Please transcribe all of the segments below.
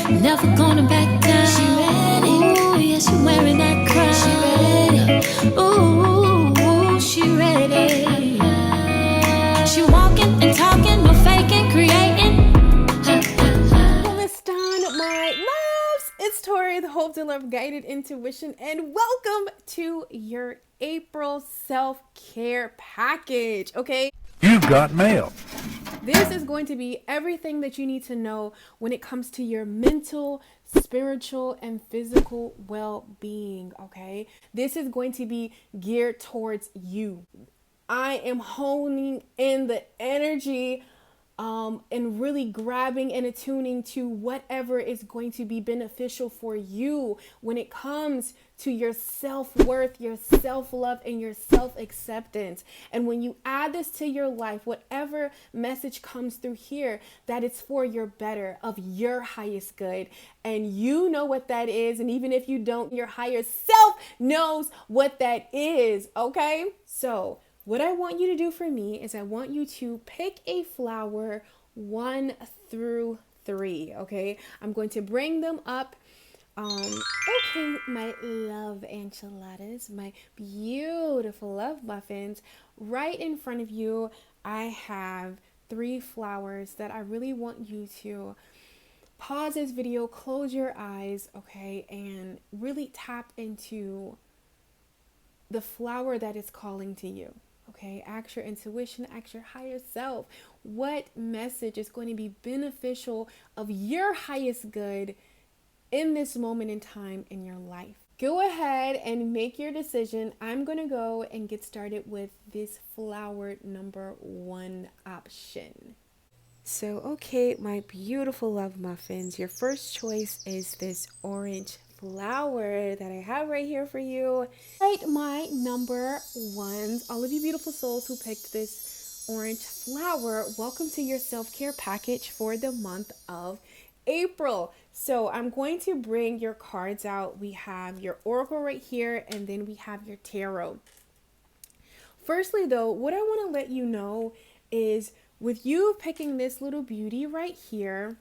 never gonna back down. She ready, ooh, yeah, she wearing that crown. She ready, ooh, she ready. She walking and talking, no faking, creating. What's done, my loves? It's Tori, the Hope Dealer of Guided Intuition, and welcome to your April self-care package, okay? You've got mail. This is going to be everything that you need to know when it comes to your mental, spiritual, and physical well-being, okay? This is going to be geared towards you. I am honing in the energy and really grabbing and attuning to whatever is going to be beneficial for you when it comes to your self-worth, your self-love, and your self-acceptance. And when you add this to your life, whatever message comes through here, that it's for your better, of your highest good. And you know what that is. And even if you don't, your higher self knows what that is, okay? So what I want you to do for me is I want you to pick a flower 1 through 3, okay? I'm going to bring them up. Okay, my love enchiladas, my beautiful love muffins, right in front of you, I have 3 flowers that I really want you to pause this video, close your eyes, okay, and really tap into the flower that is calling to you. Okay, ask your intuition, ask your higher self. What message is going to be beneficial of your highest good in this moment in time in your life? Go ahead and make your decision. I'm going to go and get started with this flower number 1 option. So, okay, my beautiful love muffins, your first choice is this orange flower that I have right here for you. Right, my number 1s, all of you beautiful souls who picked this orange flower, welcome to your self-care package for the month of April. So I'm going to bring your cards out. We have your oracle right here, and then we have your tarot. Firstly though, what I want to let you know is with you picking this little beauty right here,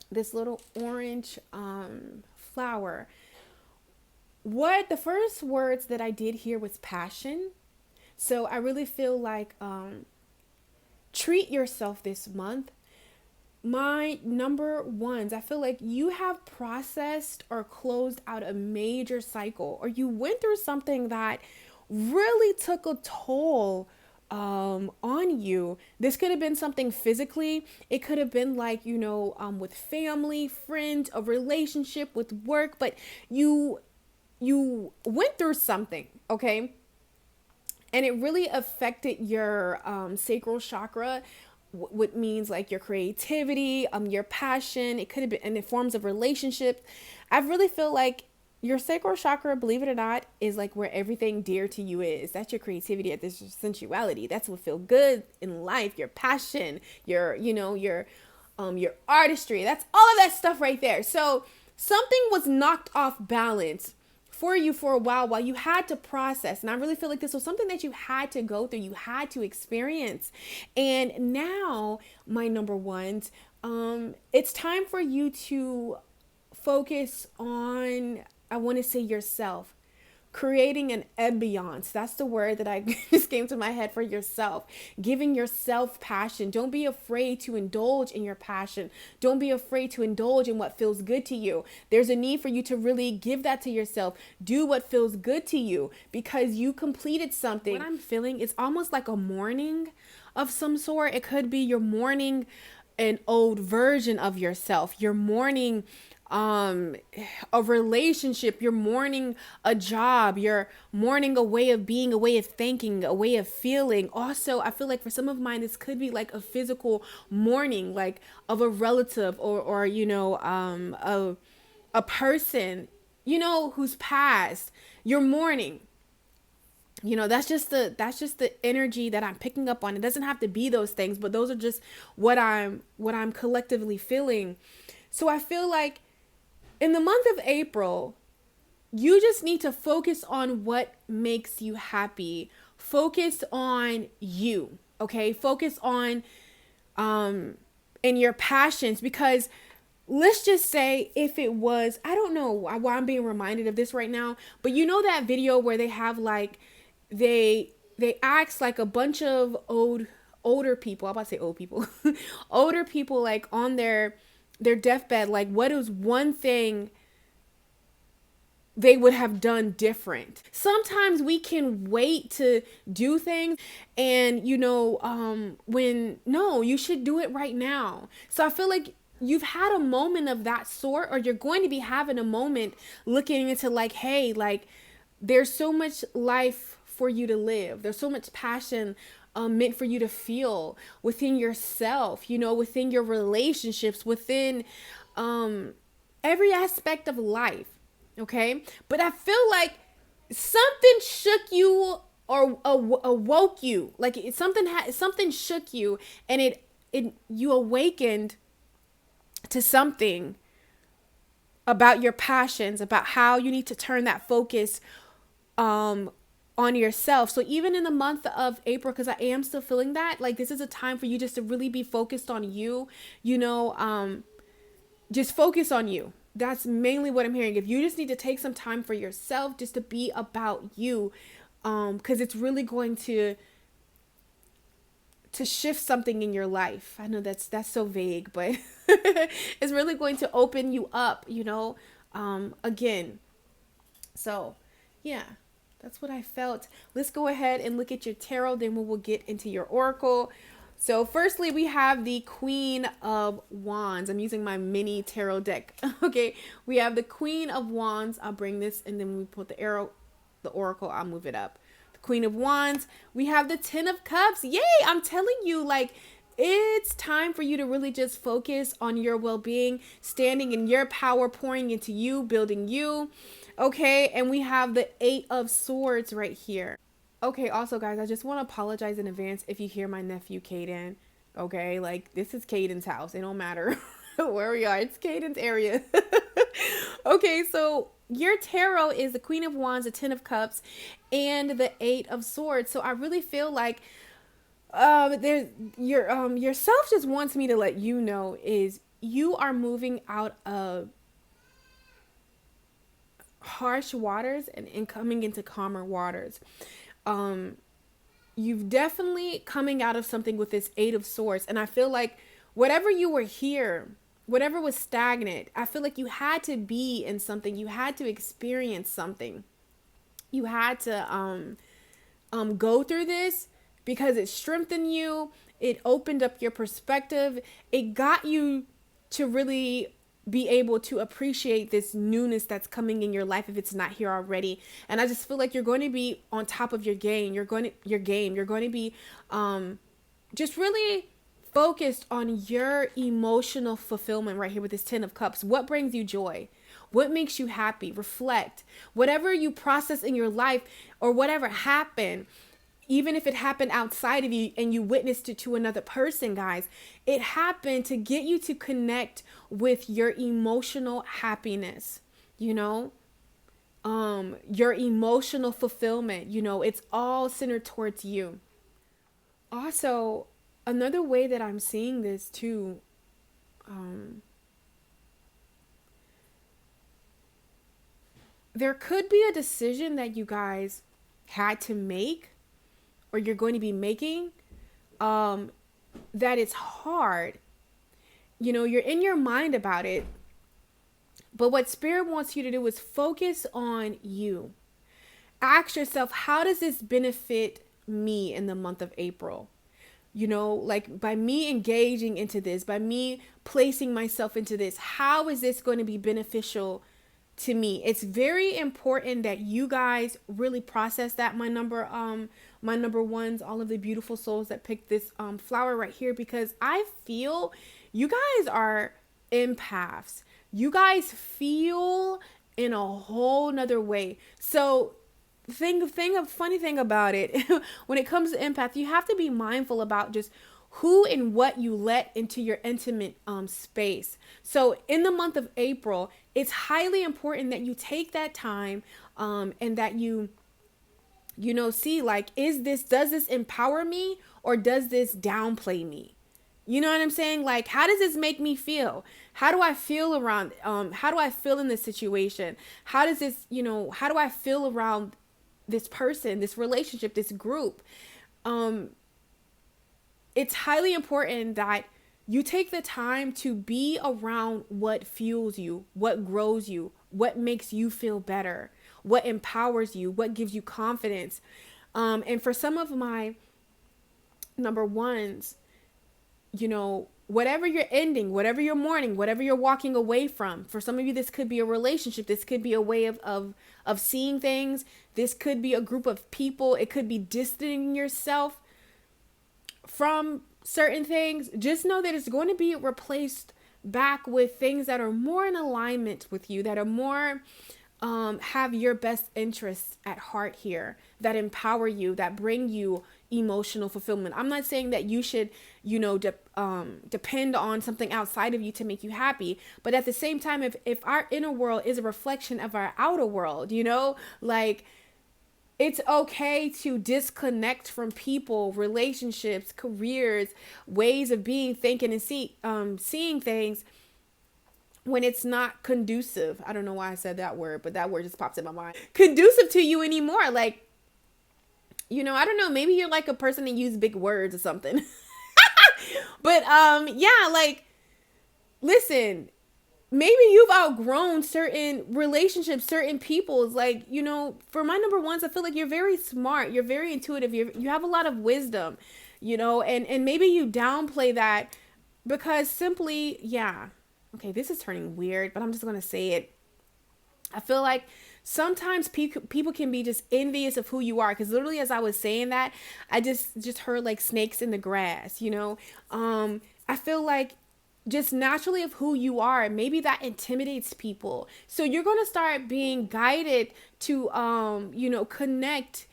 this little orange flower, what the first words that I did here was passion. So I really feel like treat yourself this month. My number 1s, I feel like you have processed or closed out a major cycle, or you went through something that really took a toll on you. This could have been something physically. It could have been like, you know, with family, friends, a relationship, with work, but you went through something, okay? And it really affected your sacral chakra, what means like your creativity, your passion. It could have been in the forms of relationships. I really feel like your sacral chakra, believe it or not, is like where everything dear to you is. That's your creativity, that's your sensuality. That's what feels good in life. Your passion, your artistry. That's all of that stuff right there. So something was knocked off balance for you for a while you had to process. And I really feel like this was something that you had to go through, you had to experience. And now, my number 1s, it's time for you to focus on, I want to say, yourself. Creating an ambiance. That's the word that I just came to my head for yourself. Giving yourself passion. Don't be afraid to indulge in your passion. Don't be afraid to indulge in what feels good to you. There's a need for you to really give that to yourself. Do what feels good to you because you completed something. What I'm feeling is almost like a mourning of some sort. It could be you're mourning an old version of yourself. You're mourning a relationship, you're mourning a job, you're mourning a way of being, a way of thinking, a way of feeling. Also, I feel like for some of mine, this could be like a physical mourning, like of a relative or you know, a person, you know, who's passed. You're mourning. You know, that's just the energy that I'm picking up on. It doesn't have to be those things, but those are just what I'm collectively feeling. So I feel like in the month of April, you just need to focus on what makes you happy. Focus on you, okay? Focus on in your passions, because let's just say if it was, I don't know why I'm being reminded of this right now, but you know that video where they have like, they ask like a bunch of older people, I'm about to say old people, older people, like on their deathbed, like what is one thing they would have done different. Sometimes we can wait to do things, and when no, you should do it right now. So I feel like you've had a moment of that sort, or you're going to be having a moment looking into like, hey, like there's so much life for you to live. There's so much passion meant for you to feel within yourself, within your relationships, within every aspect of life. Okay. But I feel like something shook you or awoke you. Like something shook you, and you awakened to something about your passions, about how you need to turn that focus on yourself. So even in the month of April, because I am still feeling that, like this is a time for you just to really be focused on you, just focus on you. That's mainly what I'm hearing. If you just need to take some time for yourself, just to be about you, because it's really going to shift something in your life. I know that's so vague, but it's really going to open you up, again. So yeah, that's what I felt. Let's go ahead and look at your tarot, then we will get into your oracle. So firstly, we have the Queen of Wands. I'm using my mini tarot deck. Okay, we have the Queen of Wands. I'll bring this, and then we put the oracle, I'll move it up. The Queen of Wands. We have the Ten of Cups. Yay! I'm telling you, like, it's time for you to really just focus on your well-being, standing in your power, pouring into you, building you. Okay, and we have the Eight of Swords right here. Okay, also guys, I just want to apologize in advance if you hear my nephew Caden. Okay, like this is Caden's house. It don't matter where we are. It's Caden's area. Okay, so your tarot is the Queen of Wands, the Ten of Cups, and the Eight of Swords. So I really feel like there's yourself just wants me to let you know is you are moving out of harsh waters and coming into calmer waters. You've definitely coming out of something with this Eight of Swords. And I feel like whatever you were here, whatever was stagnant, I feel like you had to be in something. You had to experience something. You had to go through this because it strengthened you. It opened up your perspective. It got you to really be able to appreciate this newness that's coming in your life if it's not here already. And I just feel like you're going to be on top of your game. You're going to be just really focused on your emotional fulfillment right here with this Ten of Cups. What brings you joy? What makes you happy? Reflect. Whatever you process in your life or whatever happened, even if it happened outside of you and you witnessed it to another person, guys, it happened to get you to connect with your emotional happiness, your emotional fulfillment, it's all centered towards you. Also, another way that I'm seeing this too, there could be a decision that you guys had to make or you're going to be making, that it's hard. You're in your mind about it, but what Spirit wants you to do is focus on you. Ask yourself, how does this benefit me in the month of April? Like by me engaging into this, by me placing myself into this, how is this going to be beneficial to me? It's very important that you guys really process that, my number ones, all of the beautiful souls that picked this flower right here, because I feel you guys are empaths. You guys feel in a whole nother way. So funny thing about it, when it comes to empath, you have to be mindful about just who and what you let into your intimate space. So in the month of April, it's highly important that you take that time and that you see, like, does this empower me or does this downplay me? You know what I'm saying? Like, how does this make me feel? How do I feel around, how do I feel in this situation? How does this, how do I feel around this person, this relationship, this group? It's highly important that you take the time to be around what fuels you, what grows you, what makes you feel better, what empowers you, what gives you confidence. And for some of my number ones, whatever you're ending, whatever you're mourning, whatever you're walking away from, for some of you, this could be a relationship. This could be a way of seeing things. This could be a group of people. It could be distancing yourself from certain things. Just know that it's going to be replaced back with things that are more in alignment with you, that are more have your best interests at heart here, that empower you, that bring you emotional fulfillment. I'm not saying that you should, depend on something outside of you to make you happy. But at the same time, if our inner world is a reflection of our outer world, like, it's okay to disconnect from people, relationships, careers, ways of being, thinking, and seeing things when it's not conducive. I don't know why I said that word, but that word just pops in my mind. Conducive to you anymore. Like, I don't know, maybe you're like a person that uses big words or something. But yeah, like, listen, maybe you've outgrown certain relationships, certain people's, like, for my number ones, I feel like you're very smart. You're very intuitive. You have a lot of wisdom, and maybe you downplay that because simply, yeah. Okay, this is turning weird, but I'm just going to say it. I feel like sometimes people can be just envious of who you are. Because literally as I was saying that, I just heard like snakes in the grass, I feel like just naturally of who you are, maybe that intimidates people. So you're going to start being guided to, connect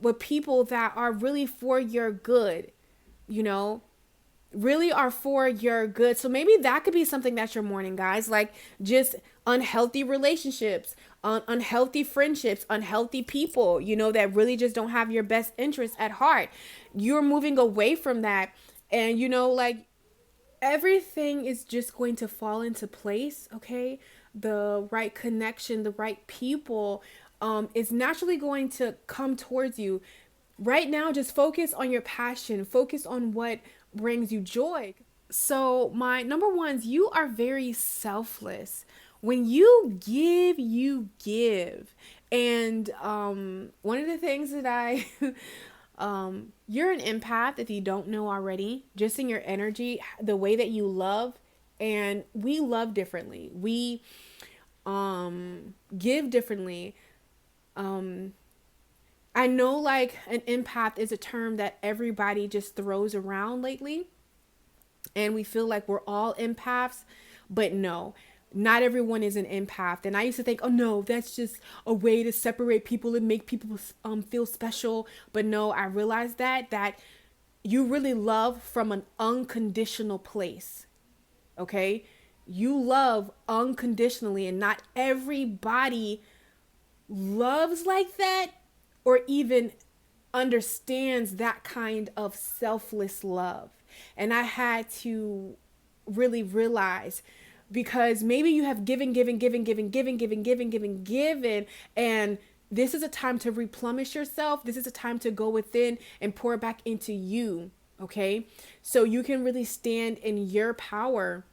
with people that are really for your good, really are for your good. So maybe that could be something that's your mourning, guys, like just unhealthy relationships, unhealthy friendships, unhealthy people, that really just don't have your best interests at heart. You're moving away from that. And, like, everything is just going to fall into place, okay? The right connection, the right people is naturally going to come towards you. Right now, just focus on your passion. Focus on what brings you joy. So my number ones, you are very selfless. When you give, you give. And one of the things that I you're an empath if you don't know already, just in your energy, the way that you love, and we love differently. We give differently. I know like an empath is a term that everybody just throws around lately, and we feel like we're all empaths, but no, not everyone is an empath. And I used to think, oh no, that's just a way to separate people and make people feel special. But no, I realized that you really love from an unconditional place. Okay? You love unconditionally, and not everybody loves like that or even understands that kind of selfless love. And I had to really realize, because maybe you have given, and this is a time to replenish yourself. This is a time to go within and pour back into you, okay? So you can really stand in your power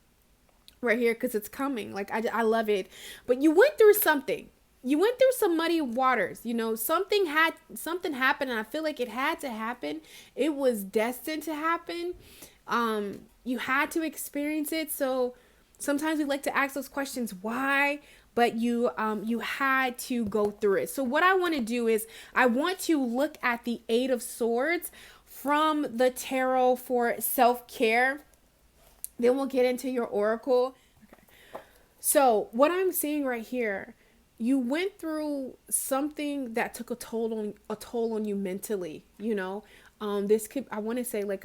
right here, because it's coming. Like, I love it. But you went through something. You went through some muddy waters, something happened, and I feel like it had to happen. It was destined to happen. You had to experience it. So sometimes we like to ask those questions, why? But you had to go through it. So what I want to do is I want to look at the Eight of Swords from the tarot for self-care. Then we'll get into your oracle. Okay. So what I'm seeing right here, you went through something that took a toll on you mentally, this could, I want to say like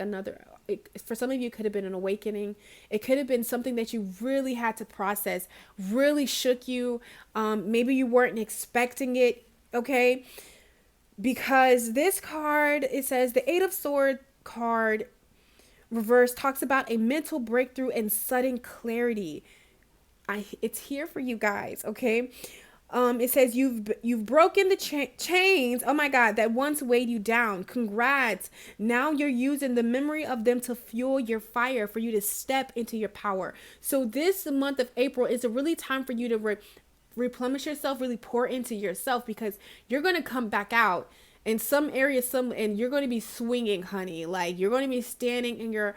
for some of you, it could have been an awakening. It could have been something that you really had to process, really shook you. Maybe you weren't expecting it. Okay. Because this card, it says the Eight of Swords card reverse talks about a mental breakthrough and sudden clarity. It's here for you guys, okay? It says you've broken the chains. Oh my God, that once weighed you down. Congrats. Now you're using the memory of them to fuel your fire for you to step into your power. So this month of April is a really time for you to replenish yourself, really pour into yourself, because you're going to come back out in some areas, and you're going to be swinging, honey. Like, you're going to be standing in your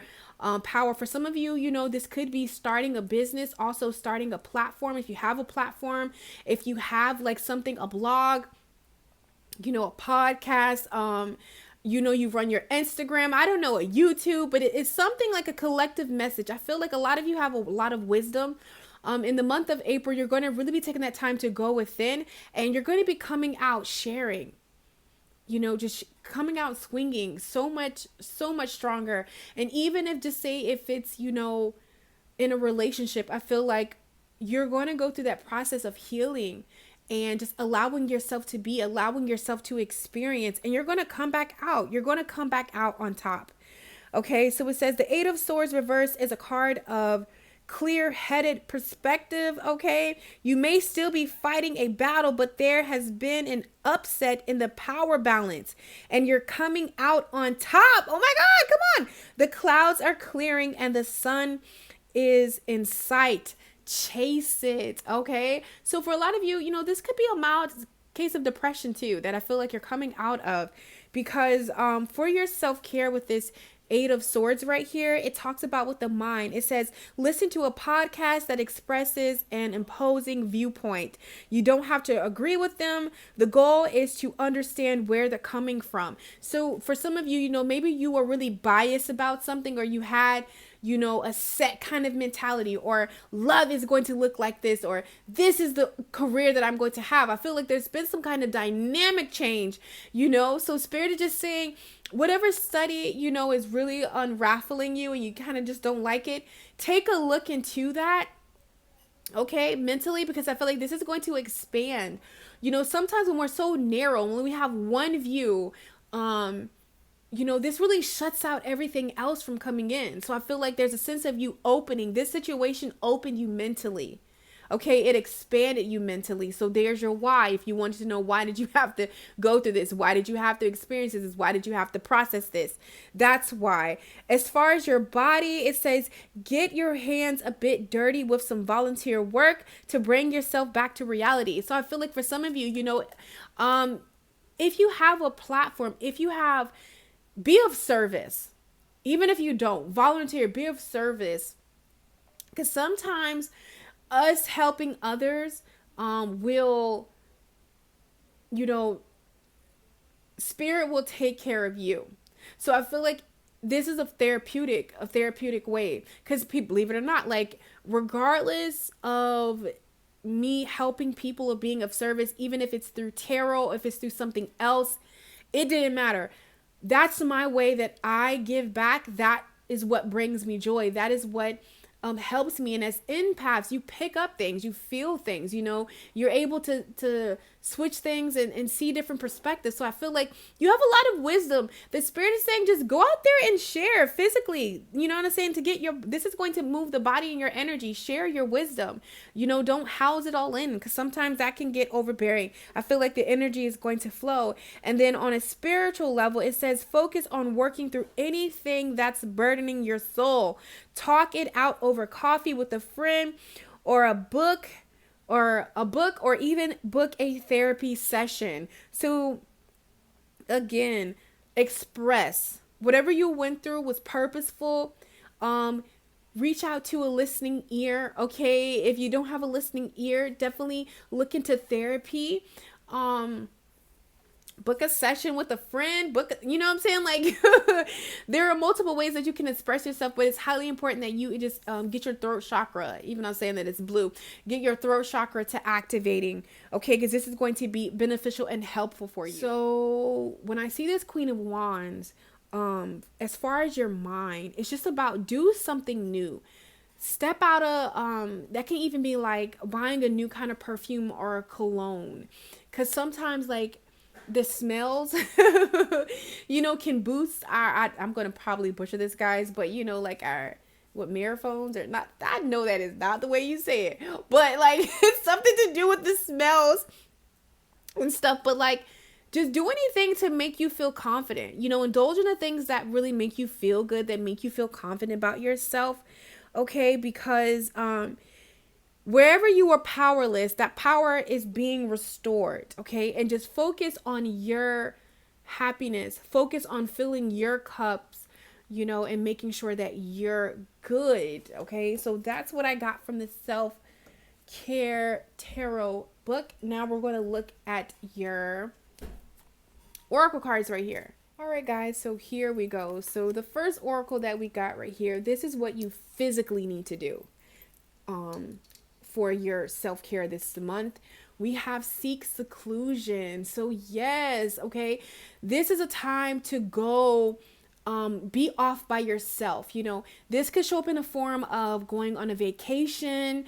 power. For some of you, you know, this could be starting a business, also starting a platform. If you have a platform, if you have like something, a blog, you know, a podcast, you know, you run your Instagram, I don't know, a YouTube, but it's something like a collective message. I feel like a lot of you have a lot of wisdom. In the month of April, you're going to really be taking that time to go within, and you're going to be coming out sharing, you know, just coming out swinging so much stronger. And even if, just say if it's, you know, in a relationship, I feel like you're going to go through that process of healing and just allowing yourself to be, allowing yourself to experience, and you're going to come back out. You're going to come back out on top. Okay. So it says the Eight of Swords reverse is a card of clear-headed perspective. Okay, you may still be fighting a battle, but there has been an upset in the power balance and you're coming out on top. Oh my God, come on. The clouds are clearing and the sun is in sight. Chase it. Okay, so for a lot of you, you know, this could be a mild case of depression too, that I feel like you're coming out of, because for your self-care with this Eight of Swords right here, it talks about with the mind. It says, listen to a podcast that expresses an imposing viewpoint. You don't have to agree with them. The goal is to understand where they're coming from. So for some of you, you know, maybe you were really biased about something, or you had, you know, a set kind of mentality, or love is going to look like this, or this is the career that I'm going to have. I feel like there's been some kind of dynamic change, you know? So Spirit is just saying, whatever study, you know, is really unraveling you and you kind of just don't like it, take a look into that, okay, mentally, because I feel like this is going to expand. You know, sometimes when we're so narrow, when we have one view, you know, this really shuts out everything else from coming in. So I feel like there's a sense of you opening. This situation opened you mentally. Okay, it expanded you mentally. So there's your why. If you wanted to know, why did you have to go through this? Why did you have to experience this? Why did you have to process this? That's why. As far as your body, it says, get your hands a bit dirty with some volunteer work to bring yourself back to reality. So I feel like for some of you, you know, if you have a platform, if you have, be of service. Even if you don't, volunteer, be of service. Because sometimes us helping others will, you know, Spirit will take care of you. So I feel like this is a therapeutic way, because people, believe it or not, like, regardless of me helping people or being of service, even if it's through tarot, if it's through something else, it didn't matter. That's my way that I give back. That is what brings me joy. That is what helps me. And as empaths, you pick up things, you feel things, you know, you're able to switch things and see different perspectives. So I feel like you have a lot of wisdom. The Spirit is saying, just go out there and share physically, you know what I'm saying, to get this is going to move the body and your energy. Share your wisdom, you know, don't house it all in, because sometimes that can get overbearing. I feel like the energy is going to flow. And then on a spiritual level, it says, focus on working through anything that's burdening your soul. Talk it out over coffee with a friend, or a book, or even book a therapy session. So again, express whatever you went through was purposeful. Reach out to a listening ear. Okay, if you don't have a listening ear, definitely look into therapy. Book a session with a friend, you know what I'm saying? Like, there are multiple ways that you can express yourself, but it's highly important that you just get your throat chakra, even though I'm saying that it's blue, get your throat chakra to activating, okay? Because this is going to be beneficial and helpful for you. So when I see this Queen of Wands, as far as your mind, it's just about do something new. Step out of, that can even be like buying a new kind of perfume or a cologne. Because sometimes, like, the smells, can boost I'm going to probably butcher this, guys, but like our, what, mirror phones or not. I know that is not the way you say it, but like it's something to do with the smells and stuff. But like, just do anything to make you feel confident, indulge in the things that really make you feel good, that make you feel confident about yourself. Okay. Because, wherever you are powerless, that power is being restored. Okay. And just focus on your happiness, focus on filling your cups, and making sure that you're good. Okay. So that's what I got from the self-care tarot book. Now we're going to look at your oracle cards right here. All right, guys. So here we go. So the first oracle that we got right here, this is what you physically need to do for your self-care this month. We have seek seclusion. So yes, okay, this is a time to go be off by yourself. This could show up in the form of going on a vacation,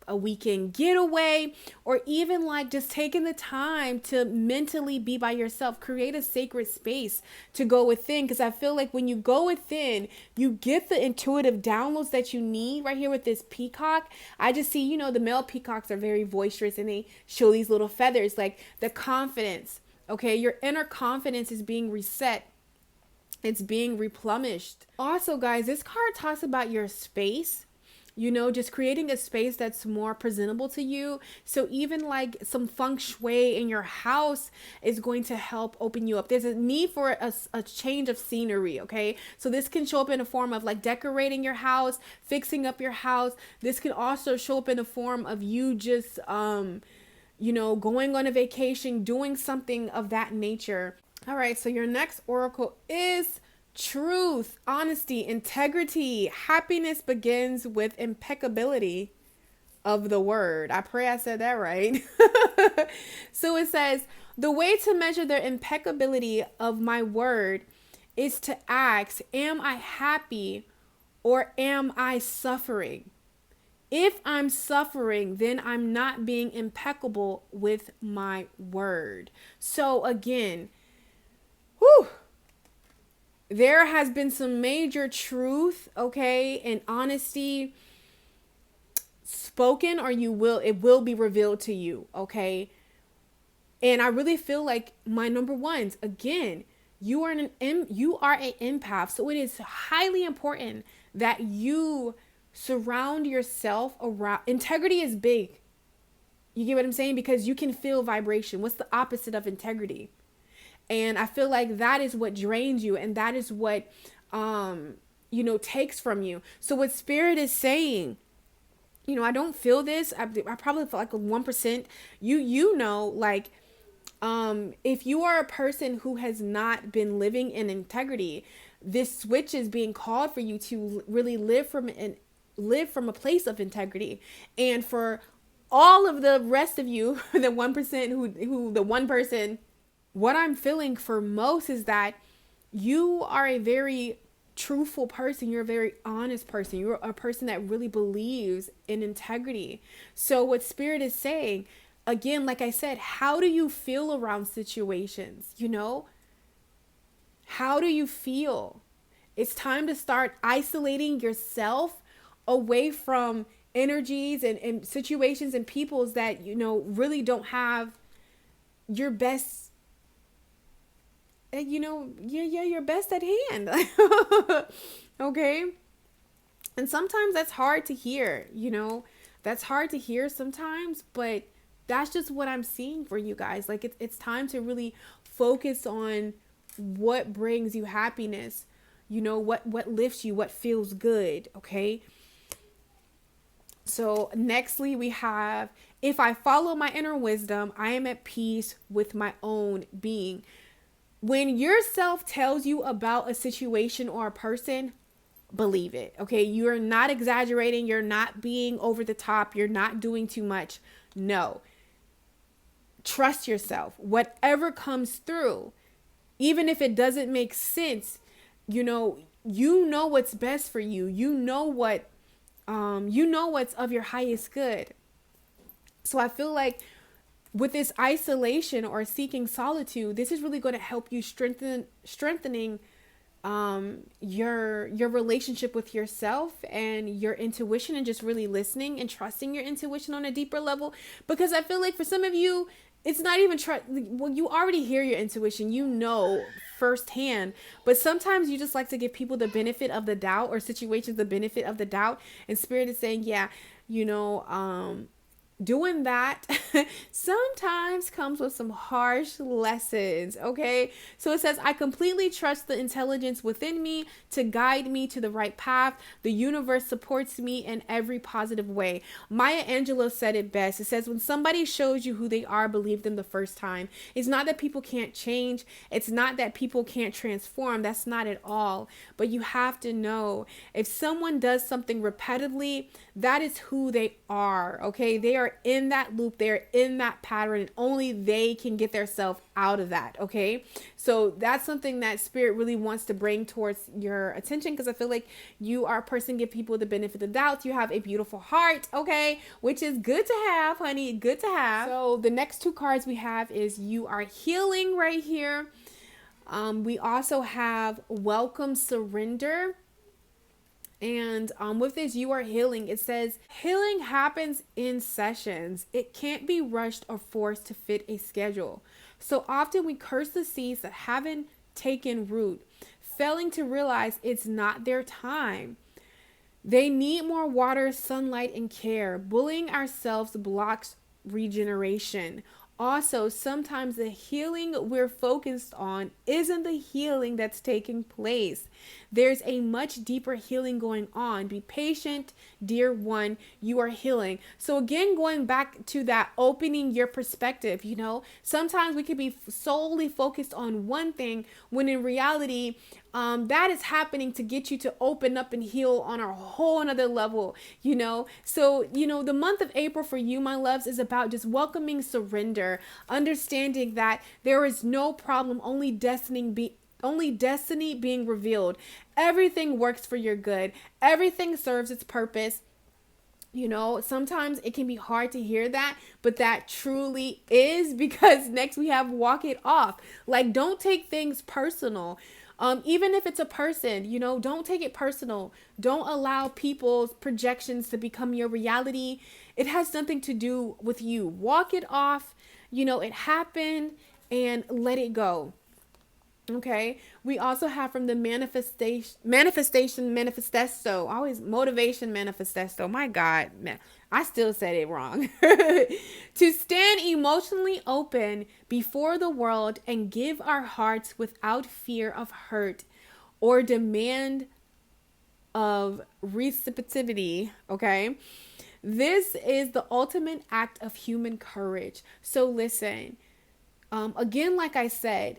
a weekend getaway, or even like just taking the time to mentally be by yourself. Create a sacred space to go within, because I feel like when you go within, you get the intuitive downloads that you need. Right here with this peacock, I just see, the male peacocks are very boisterous and they show these little feathers, like the confidence. Okay, your inner confidence is being reset. It's being replenished. Also, guys, this card talks about your space. Just creating a space that's more presentable to you. So even like some feng shui in your house is going to help open you up. There's a need for a change of scenery. Okay. So this can show up in a form of like decorating your house, fixing up your house. This can also show up in a form of you just, going on a vacation, doing something of that nature. All right. So your next oracle is truth, honesty, integrity. Happiness begins with impeccability of the word. I pray I said that right. So it says, the way to measure the impeccability of my word is to ask, am I happy or am I suffering? If I'm suffering, then I'm not being impeccable with my word. So again, there has been some major truth, okay, and honesty spoken, or it will be revealed to you, okay? And I really feel like my number ones, again, you are an empath, so it is highly important that you surround yourself around. Integrity is big. You get what I'm saying? Because you can feel vibration. What's the opposite of integrity? And I feel like that is what drains you, and that is what, takes from you. So what Spirit is saying, I don't feel this. I probably feel like a 1%. If you are a person who has not been living in integrity, this switch is being called for you to really live from a place of integrity. And for all of the rest of you, the 1%, what I'm feeling for most is that you are a very truthful person. You're a very honest person. You're a person that really believes in integrity. So what Spirit is saying, again, like I said, how do you feel around situations? How do you feel? It's time to start isolating yourself away from energies and situations and peoples that, really don't have your best, your best at hand. Okay. And sometimes that's hard to hear, that's hard to hear sometimes, but that's just what I'm seeing for you guys. Like it's time to really focus on what brings you happiness, what lifts you, what feels good. Okay. So nextly we have, if I follow my inner wisdom, I am at peace with my own being. When yourself tells you about a situation or a person, believe it. Okay. You're not exaggerating. You're not being over the top. You're not doing too much. No. Trust yourself. Whatever comes through, even if it doesn't make sense, you know what's best for you. You know what's of your highest good. So I feel like with this isolation or seeking solitude, this is really going to help you strengthening your relationship with yourself and your intuition, and just really listening and trusting your intuition on a deeper level. Because I feel like for some of you, it's not even well, you already hear your intuition, you know, firsthand, but sometimes you just like to give people the benefit of the doubt, or situations the benefit of the doubt, and spirit is saying, yeah, you know, doing that sometimes comes with some harsh lessons. Okay, so it says, I completely trust the intelligence within me to guide me to the right path. The universe supports me in every positive way. Maya Angelou said it best. It says, when somebody shows you who they are, believe them the first time. It's not that people can't change, it's not that people can't transform. That's not at all. But you have to know, if someone does something repetitively, that is who they are. Okay, they are in that loop, they're in that pattern, and only they can get themselves out of that. Okay, so that's something that spirit really wants to bring towards your attention, because I feel like you are a person, give people the benefit of the doubt. You have a beautiful heart, okay, which is good to have, honey, good to have. So the next two cards we have is you are healing right here. We also have welcome surrender. And with this, you are healing. It says healing happens in sessions. It can't be rushed or forced to fit a schedule. So often we curse the seeds that haven't taken root, failing to realize it's not their time. They need more water, sunlight, and care. Bullying ourselves blocks regeneration. Also, sometimes the healing we're focused on isn't the healing that's taking place. There's a much deeper healing going on. Be patient, dear one, you are healing. So again, going back to that, opening your perspective, you know, sometimes we could be solely focused on one thing, when in reality, that is happening to get you to open up and heal on a whole another level, you know. So, you know, the month of April for you, my loves, is about just welcoming surrender, understanding that there is no problem, only destiny being revealed. Everything works for your good. Everything serves its purpose. You know, sometimes it can be hard to hear that, but that truly is, because next we have walk it off. Like, don't take things personal. Even if it's a person, you know, don't take it personal. Don't allow people's projections to become your reality. It has nothing to do with you. Walk it off. You know, it happened, and let it go. Okay, we also have from the manifesto, always motivation manifesto. My God, man, I still said it wrong. To stand emotionally open before the world and give our hearts without fear of hurt or demand of reciprocity. Okay, this is the ultimate act of human courage. So listen, again, like I said,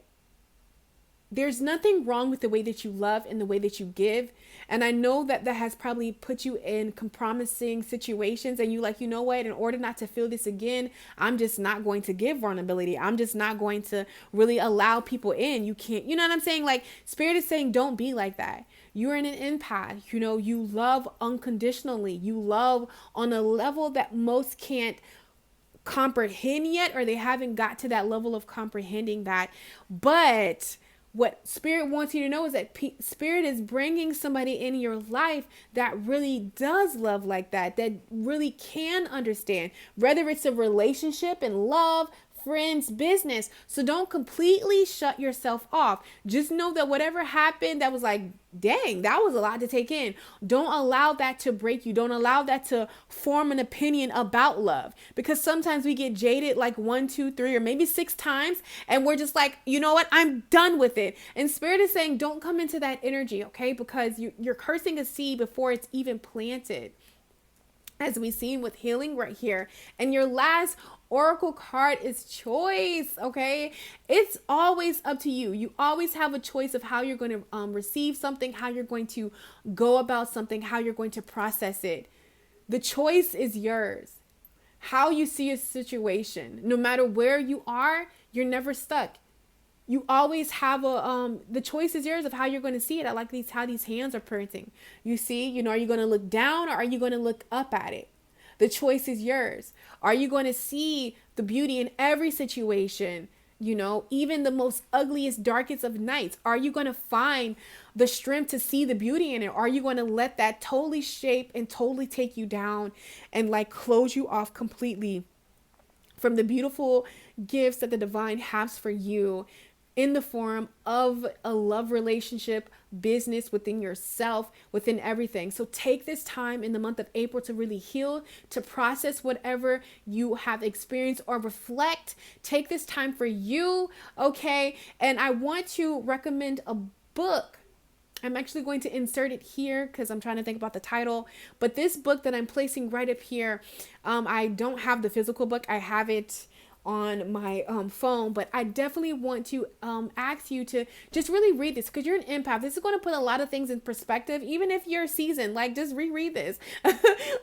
there's nothing wrong with the way that you love and the way that you give. And I know that that has probably put you in compromising situations, and you like, you know what, in order not to feel this again, I'm just not going to give vulnerability. I'm just not going to really allow people in. You can't, you know what I'm saying? Like, spirit is saying, don't be like that. You're in an empath. You know, you love unconditionally. You love on a level that most can't comprehend yet, or they haven't got to that level of comprehending that. But what spirit wants you to know is that spirit is bringing somebody in your life that really does love like that, that really can understand, whether it's a relationship and love, friends, business. So don't completely shut yourself off. Just know that whatever happened that was like, dang, that was a lot to take in. Don't allow that to break you. Don't allow that to form an opinion about love, because sometimes we get jaded like 1, 2, 3, or maybe 6 times, and we're just like, you know what, I'm done with it. And spirit is saying, don't come into that energy, okay? Because you're cursing a seed before it's even planted, as we've seen with healing right here. And your last oracle card is choice. Okay, it's always up to you. You always have a choice of how you're going to receive something, how you're going to go about something, how you're going to process it. The choice is yours. How you see a situation, no matter where you are, you're never stuck. You always have the choice is yours of how you're going to see it. I like how these hands are pointing. You see, you know, are you going to look down, or are you going to look up at it? The choice is yours. Are you going to see the beauty in every situation? You know, even the most ugliest, darkest of nights. Are you going to find the strength to see the beauty in it? Are you going to let that totally shape and totally take you down and like close you off completely from the beautiful gifts that the divine has for you in the form of a love relationship, business, within yourself, within everything? So take this time in the month of April to really heal, to process whatever you have experienced or reflect. Take this time for you, okay? And I want to recommend a book. I'm actually going to insert it here because I'm trying to think about the title. But this book that I'm placing right up here, I don't have the physical book. I have it on my phone, but I definitely want to ask you to just really read this because you're an empath. This is going to put a lot of things in perspective, even if you're seasoned. Like, just reread this.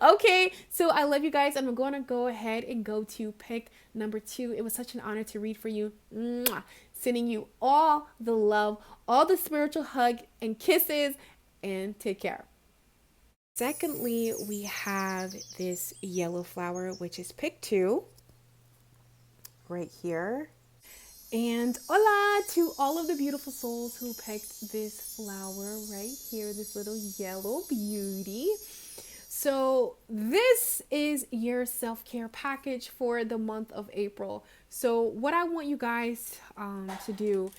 Okay, so I love you guys. I'm going to go ahead and go to pick number 2. It was such an honor to read for you. Mwah. Sending you all the love, all the spiritual hug and kisses, and take care. Secondly, we have this yellow flower, which is pick 2. Right here. And hola to all of the beautiful souls who picked this flower right here, this little yellow beauty. So this is your self-care package for the month of April. So what I want you guys to do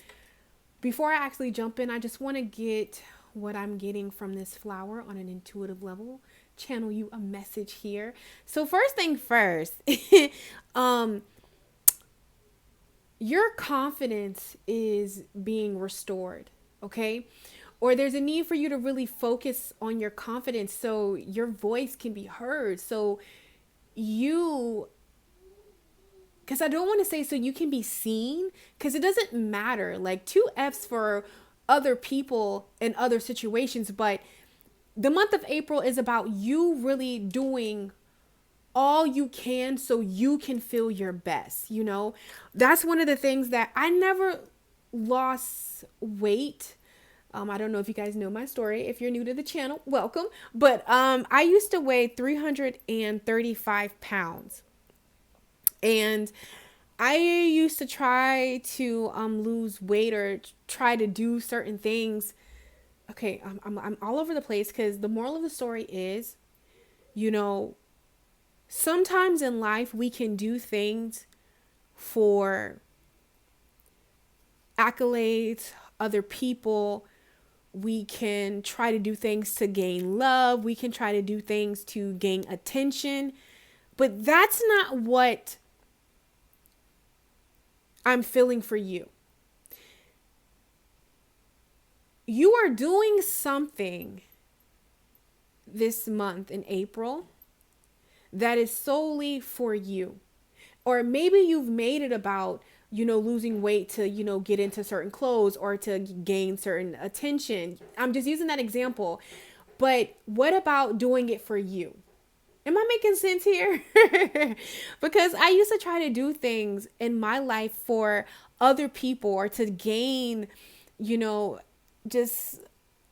before I actually jump in, I just want to get what I'm getting from this flower on an intuitive level, channel you a message here. So first thing first, your confidence is being restored, okay? Or there's a need for you to really focus on your confidence so your voice can be heard. So you, because I don't want to say so you can be seen, because it doesn't matter. Like 2 F's for other people in other situations, but the month of April is about you really doing all you can so you can feel your best. You know, that's one of the things that I never lost weight. I don't know if you guys know my story. If you're new to the channel, welcome. But I used to weigh 335 pounds. And I used to try to lose weight or try to do certain things. Okay, I'm all over the place because the moral of the story is, you know, sometimes in life we can do things for accolades, other people. We can try to do things to gain love. We can try to do things to gain attention. But that's not what I'm feeling for you. You are doing something this month in April that is solely for you. Or maybe you've made it about, you know, losing weight to, you know, get into certain clothes or to gain certain attention. I'm just using that example. But what about doing it for you? Am I making sense here? Because I used to try to do things in my life for other people or to gain, you know, just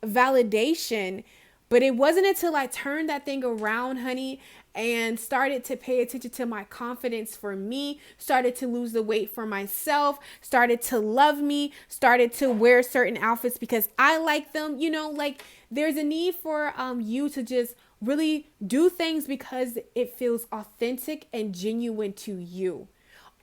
validation. But it wasn't until I turned that thing around, honey, and started to pay attention to my confidence for me, started to lose the weight for myself, started to love me, started to wear certain outfits because I like them. You know, like there's a need for you to just really do things because it feels authentic and genuine to you.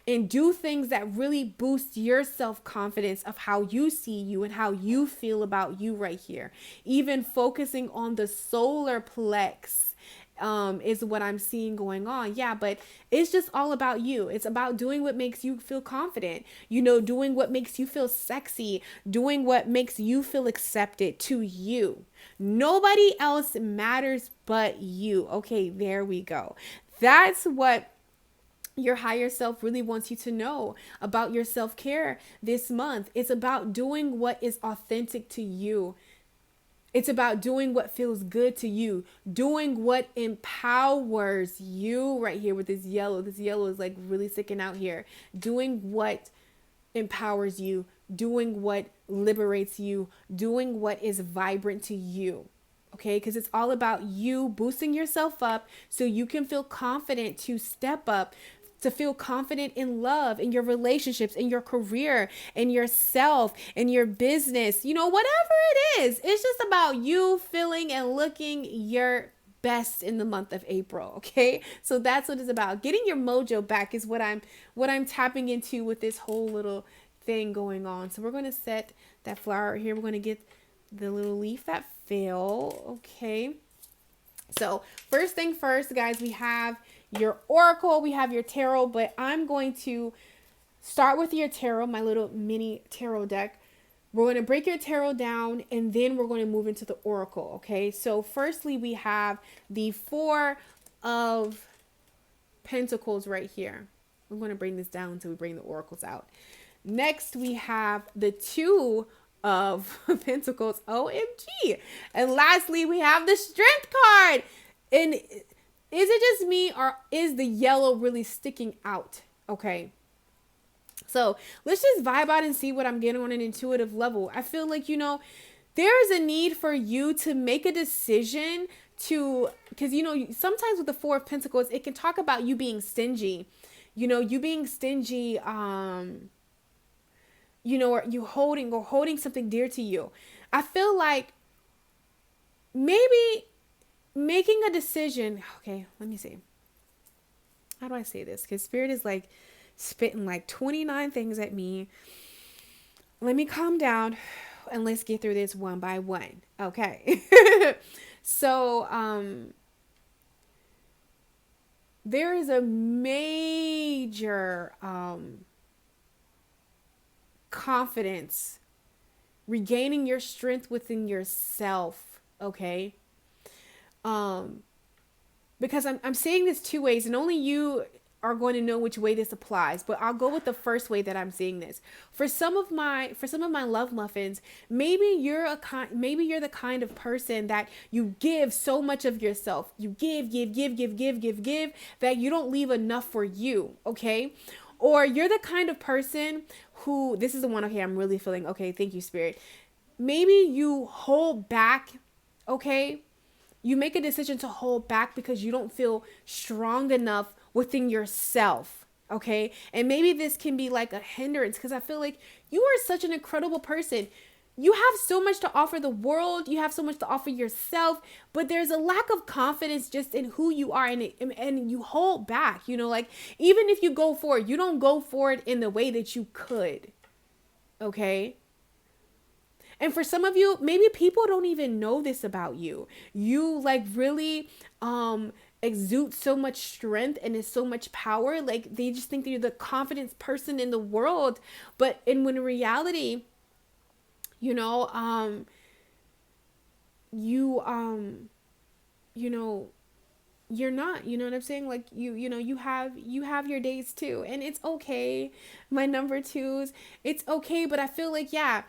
And do things that really boost your self-confidence of how you see you and how you feel about you right here. Even focusing on the solar plex is what I'm seeing going on. Yeah, but it's just all about you. It's about doing what makes you feel confident, you know, doing what makes you feel sexy, doing what makes you feel accepted to you. Nobody else matters but you. Okay, there we go. That's what your higher self really wants you to know about your self-care this month. It's about doing what is authentic to you. It's about doing what feels good to you, doing what empowers you right here with this yellow. This yellow is like really sticking out here. Doing what empowers you, doing what liberates you, doing what is vibrant to you. Okay, because it's all about you boosting yourself up so you can feel confident to step up, to feel confident in love, in your relationships, in your career, in yourself, in your business, whatever it is. It's just about you feeling and looking your best in the month of April. Okay, so that's what it's about. Getting your mojo back is what I'm tapping into with this whole little thing going on. So we're going to set that flower right here. We're going to get the little leaf that fell. Okay, so first thing first, guys, we have your oracle, we have your tarot, but I'm going to start with your tarot, my little mini tarot deck. We're going to break your tarot down, and then we're going to move into the oracle. Okay, so firstly, we have the Four of Pentacles right here. I'm going to bring this down until we bring the oracles out. Next, we have the Two of Pentacles. OMG. And lastly, we have the Strength card. And is it just me, or is the yellow really sticking out? Okay. So let's just vibe out and see what I'm getting on an intuitive level. I feel like, there is a need for you to make a decision because, sometimes with the Four of Pentacles, it can talk about you being stingy, you being stingy, or you holding something dear to you. I feel like maybe making a decision. Okay, let me see. How do I say this? Because Spirit is like spitting like 29 things at me. Let me calm down and let's get through this one by one. Okay. So, there is a major, confidence, regaining your strength within yourself. Okay. Because I'm saying this two ways, and only you are going to know which way this applies, but I'll go with the first way that I'm seeing this. For some of my love muffins, maybe you're the kind of person that you give so much of yourself. You give that you don't leave enough for you, okay? Or you're the kind of person who, this is the one, okay, I'm really feeling, okay, thank you, Spirit. Maybe you hold back, okay? You make a decision to hold back because you don't feel strong enough within yourself, okay? And maybe this can be like a hindrance because I feel like you are such an incredible person. You have so much to offer the world. You have so much to offer yourself, but there's a lack of confidence just in who you are, and you hold back, like even if you go forward, you don't go forward in the way that you could, okay? And for some of you, maybe people don't even know this about you. You like really exude so much strength and is so much power. Like they just think that you're the confident person in the world. But when in reality, you're not, you know what I'm saying? Like you have your days too. And it's okay. My number twos, it's okay. But I feel like, yeah,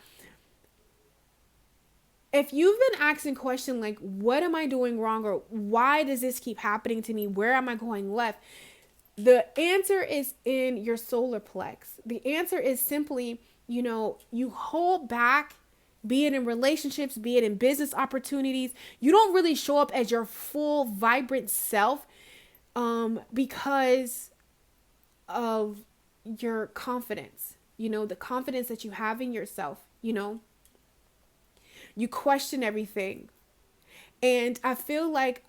if you've been asking questions like, what am I doing wrong? Or why does this keep happening to me? Where am I going left? The answer is in your solar plex. The answer is simply, you hold back, be it in relationships, be it in business opportunities. You don't really show up as your full vibrant self because of your confidence, the confidence that you have in yourself, You question everything. And I feel like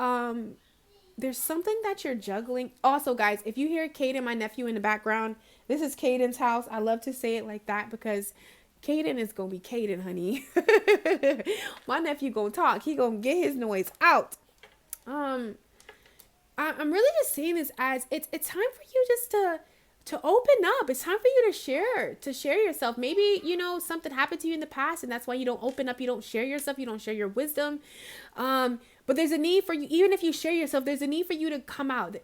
there's something that you're juggling. Also, guys, if you hear Caden, my nephew, in the background, this is Caden's house. I love to say it like that because Caden is going to be Caden, honey. My nephew going to talk. He going to get his noise out. I'm really just seeing this as it's time for you just to open up. It's time for you to share yourself. Maybe, something happened to you in the past and that's why you don't open up. You don't share yourself. You don't share your wisdom. But there's a need for you, even if you share yourself, there's a need for you to come out.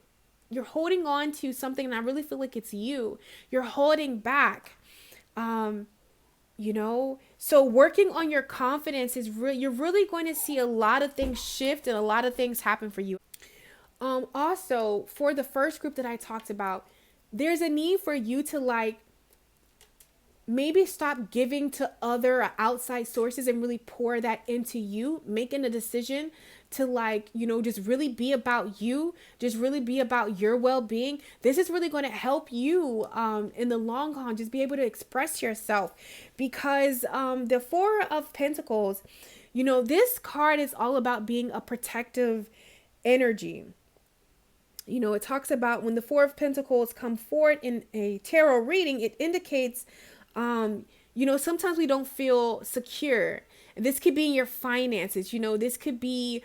You're holding on to something, and I really feel like it's you. You're holding back, So working on your confidence is you're really going to see a lot of things shift and a lot of things happen for you. Also, for the first group that I talked about, there's a need for you to maybe stop giving to other outside sources and really pour that into you, making a decision to, like, just really be about you, just really be about your well-being. This is really going to help you in the long haul, just be able to express yourself, because the Four of Pentacles, this card is all about being a protective energy. It talks about when the Four of Pentacles come forward in a tarot reading, it indicates sometimes we don't feel secure. This could be in your finances. This could be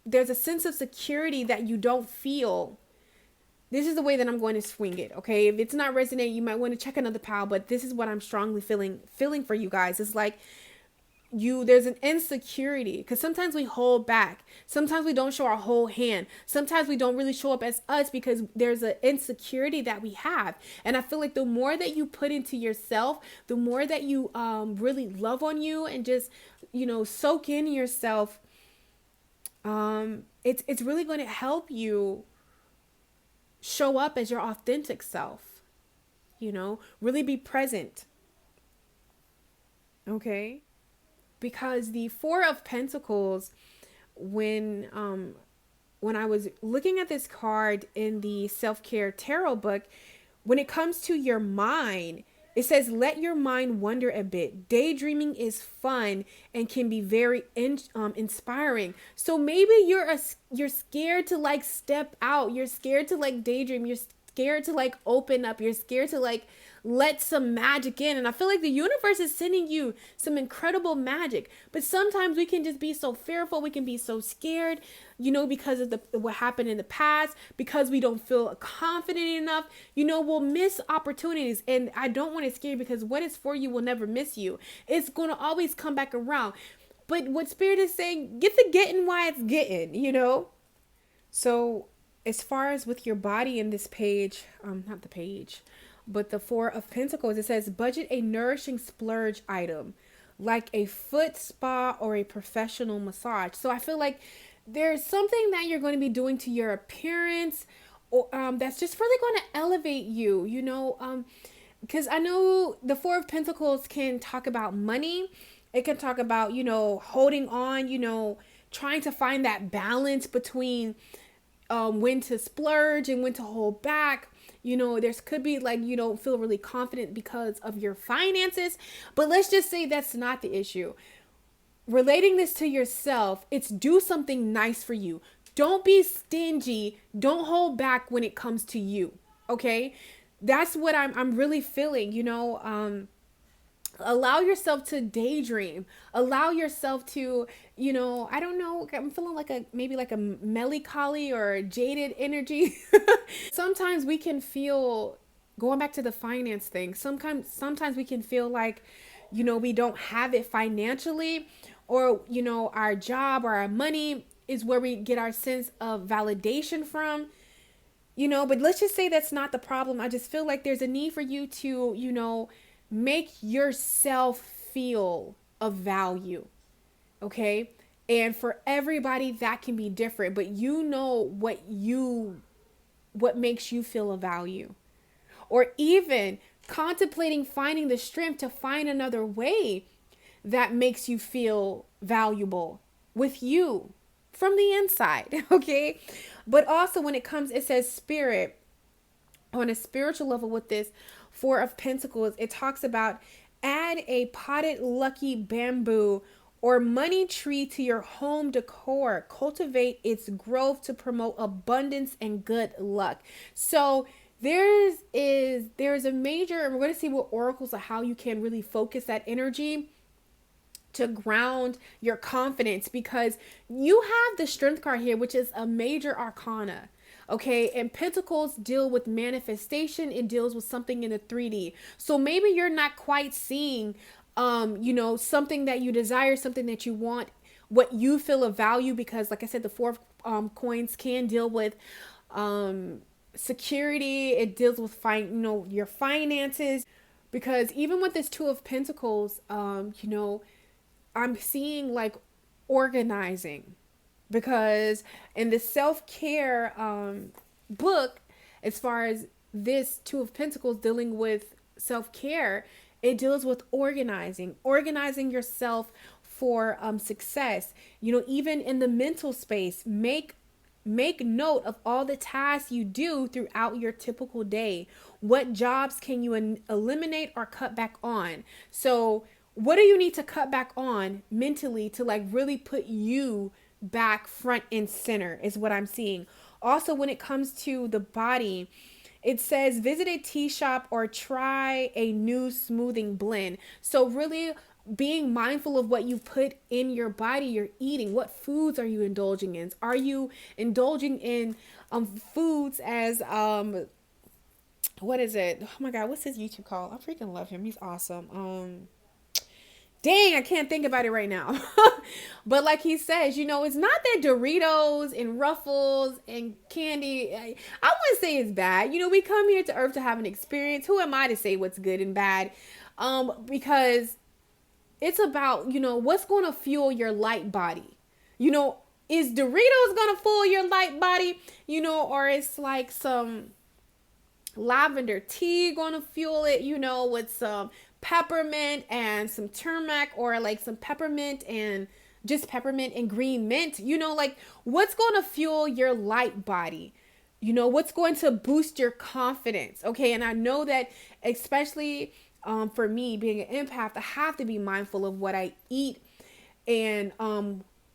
there's a sense of security that you don't feel. This is the way that I'm going to swing it. Okay, if it's not resonating, you might want to check another pile, but this is what I'm strongly feeling for you guys. It's like there's an insecurity, because sometimes we hold back, sometimes we don't show our whole hand, sometimes we don't really show up as us because there's an insecurity that we have. And I feel like the more that you put into yourself, the more that you really love on you and just soak in yourself, it's really going to help you show up as your authentic self, really be present. Okay, because the Four of Pentacles, when I was looking at this card in the self-care tarot book, when it comes to your mind, it says, let your mind wander a bit. Daydreaming is fun and can be very inspiring. So maybe you're scared to, like, step out. You're scared to, like, daydream. You're scared to, like, open up. You're scared to, like, let some magic in. And I feel like the universe is sending you some incredible magic. But sometimes we can just be so fearful. We can be so scared, because of what happened in the past, because we don't feel confident enough. We'll miss opportunities. And I don't want to scare you, because what is for you will never miss you. It's going to always come back around. But what Spirit is saying, get the getting while it's getting, So as far as with your body in this page, not the page, but the Four of Pentacles, it says, budget a nourishing splurge item like a foot spa or a professional massage. So I feel like there's something that you're going to be doing to your appearance, or that's just really going to elevate you, because I know the Four of Pentacles can talk about money. It can talk about, holding on, trying to find that balance between when to splurge and when to hold back. There's could be like you don't feel really confident because of your finances, but let's just say that's not the issue. Relating this to yourself, it's do something nice for you. Don't be stingy. Don't hold back when it comes to you. Okay? That's what I'm really feeling, allow yourself to daydream. Allow yourself to, I don't know, I'm feeling like maybe like a melancholy or jaded energy. Sometimes we can feel, going back to the finance thing, sometimes we can feel like, we don't have it financially, or, our job or our money is where we get our sense of validation from. But let's just say that's not the problem. I just feel like there's a need for you to, make yourself feel of value. Okay. And for everybody that can be different, but what makes you feel of value, or even contemplating finding the strength to find another way that makes you feel valuable with you from the inside. Okay. But also when it comes, it says spirit on a spiritual level with this Four of Pentacles, it talks about add a potted lucky bamboo or money tree to your home decor. Cultivate its growth to promote abundance and good luck. So there's a major, and we're going to see what oracles of how you can really focus that energy to ground your confidence, because you have the Strength card here, which is a major arcana. Okay, and Pentacles deal with manifestation. It deals with something in the 3D. So maybe you're not quite seeing, something that you desire, something that you want, what you feel of value, because like I said, the Four of Coins can deal with security. It deals with your finances, because even with this Two of Pentacles, I'm seeing like organizing. Because in the self-care book, as far as this Two of Pentacles dealing with self-care, it deals with organizing yourself for success. Even in the mental space, make note of all the tasks you do throughout your typical day. What jobs can you eliminate or cut back on? So what do you need to cut back on mentally to like really put you back front and center is what I'm seeing. Also, when it comes to the body, it says visit a tea shop or try a new smoothing blend. So really being mindful of what you put in your body, you're eating. What foods are you indulging in? Are you indulging in foods as what is it? Oh my God, what's his YouTube called? I freaking love him. He's awesome. Dang, I can't think about it right now. But like he says, it's not that Doritos and Ruffles and candy, I wouldn't say it's bad. We come here to Earth to have an experience. Who am I to say what's good and bad? Because it's about, what's going to fuel your light body. Is Doritos going to fuel your light body? Or it's like some lavender tea going to fuel it, with some peppermint and some turmeric, or like some peppermint and just peppermint and green mint, like what's going to fuel your light body, what's going to boost your confidence. Okay. And I know that especially for me being an empath, I have to be mindful of what I eat. And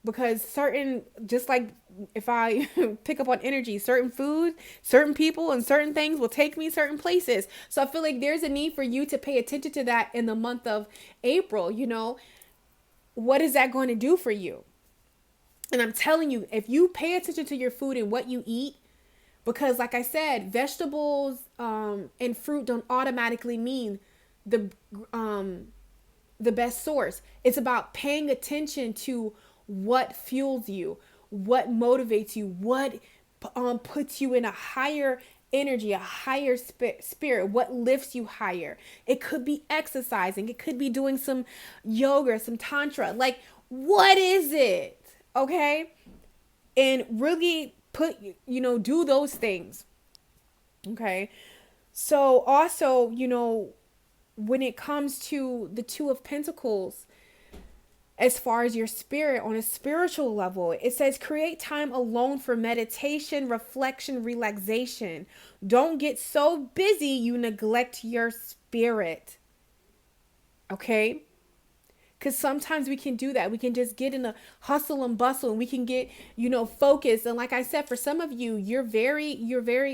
because just like if I pick up on energy, certain food, certain people, and certain things will take me certain places. So I feel like there's a need for you to pay attention to that in the month of April. What is that going to do for you? And I'm telling you, if you pay attention to your food and what you eat, because like I said, vegetables and fruit don't automatically mean the best source. It's about paying attention to what fuels you, what motivates you, what puts you in a higher energy, a higher spirit, what lifts you higher. It could be exercising. It could be doing some yoga, some tantra. Like, what is it? Okay. And really do those things. Okay. So also, when it comes to the Two of Pentacles, as far as your spirit on a spiritual level, it says create time alone for meditation, reflection, relaxation. Don't get so busy you neglect your spirit. Okay? Because sometimes we can do that. We can just get in a hustle and bustle, and we can get, focused. And like I said, for some of you, you're very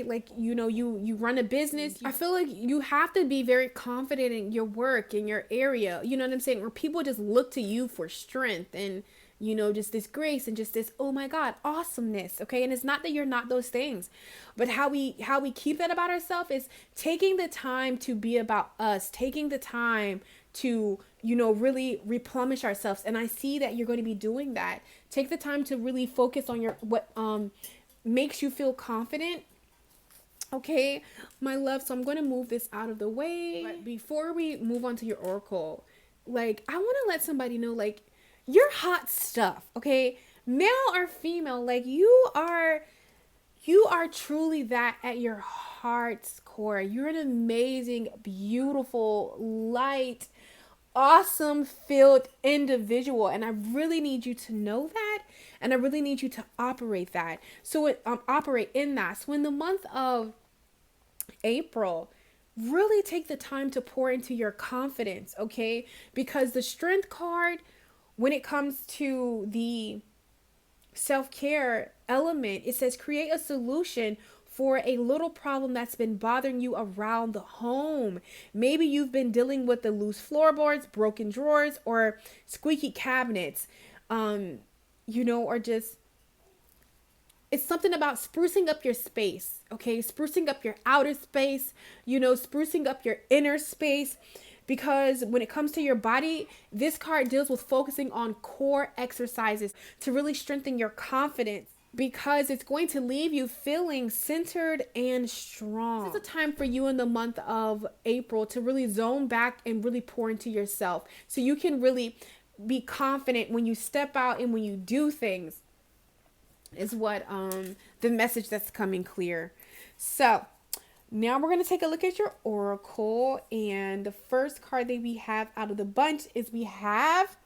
like, you run a business. I feel like you have to be very confident in your work, in your area. You know what I'm saying? Where people just look to you for strength and, just this grace and just this, oh my God, awesomeness. Okay. And it's not that you're not those things, but how we keep that about ourselves is taking the time to be about us, taking the time to, really replenish ourselves. And I see that you're going to be doing that. Take the time to really focus on what makes you feel confident. Okay, my love. So I'm going to move this out of the way. But before we move on to your oracle, like, I want to let somebody know, like, you're hot stuff. Okay, male or female, like, you are truly that at your heart's core. You're an amazing, beautiful, light, awesome filled individual, and I really need you to know that, and I really need you to operate that. So operate in that. So in the month of April, really take the time to pour into your confidence, okay? Because the Strength card, when it comes to the self-care element, it says create a solution for a little problem that's been bothering you around the home. Maybe you've been dealing with the loose floorboards, broken drawers, or squeaky cabinets, or just, it's something about sprucing up your space, okay? Sprucing up your outer space, sprucing up your inner space. Because when it comes to your body, this card deals with focusing on core exercises to really strengthen your confidence, because it's going to leave you feeling centered and strong. This is a time for you in the month of April to really zone back and really pour into yourself, so you can really be confident when you step out and when you do things, is what the message that's coming clear. So Now we're going to take a look at your oracle. And the first card that we have out of the bunch is we have,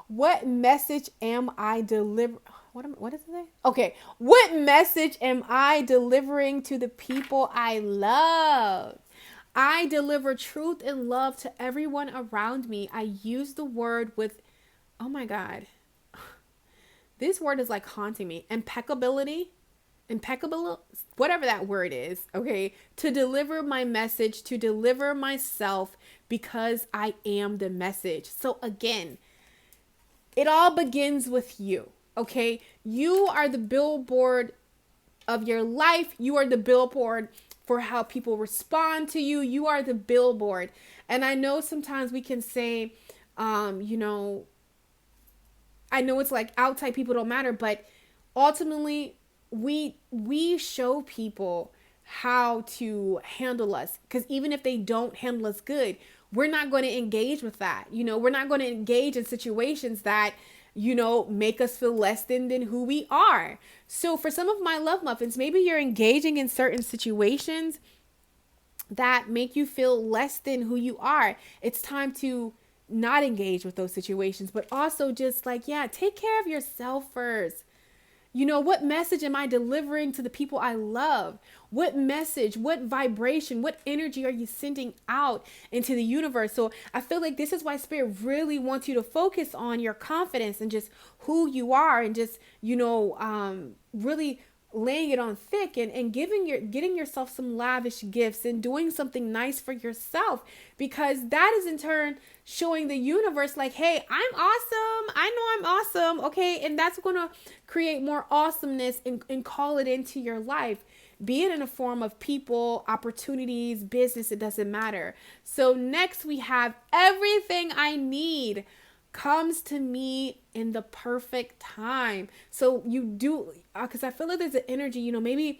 what message am I delivering? What is it? Okay. What message am I delivering to the people I love? I deliver truth and love to everyone around me. I use the word with, oh my God, this word is like haunting me. Impeccable, whatever that word is. Okay. To deliver my message, to deliver myself, because I am the message. So again, it all begins with you. Okay. You are the billboard of your life. You are the billboard for how people respond to you. You are the billboard. And I know sometimes we can say, I know it's like outside people don't matter, but ultimately we show people how to handle us. Because even if they don't handle us good, we're not going to engage with that. We're not going to engage in situations that make us feel less than who we are. So for some of my love muffins, maybe you're engaging in certain situations that make you feel less than who you are. It's time to not engage with those situations, but also just take care of yourself first. What message am I delivering to the people I love? What message, what vibration, what energy are you sending out into the universe? So I feel like this is why Spirit really wants you to focus on your confidence and just who you are, and just, really laying it on thick and getting yourself some lavish gifts and doing something nice for yourself, because that is in turn showing the universe like, hey, I'm awesome. I know I'm awesome. Okay. And that's going to create more awesomeness and call it into your life, be it in a form of people, opportunities, business, it doesn't matter. So next we have, everything I need comes to me in the perfect time. So you do, because I feel like there's an energy, maybe,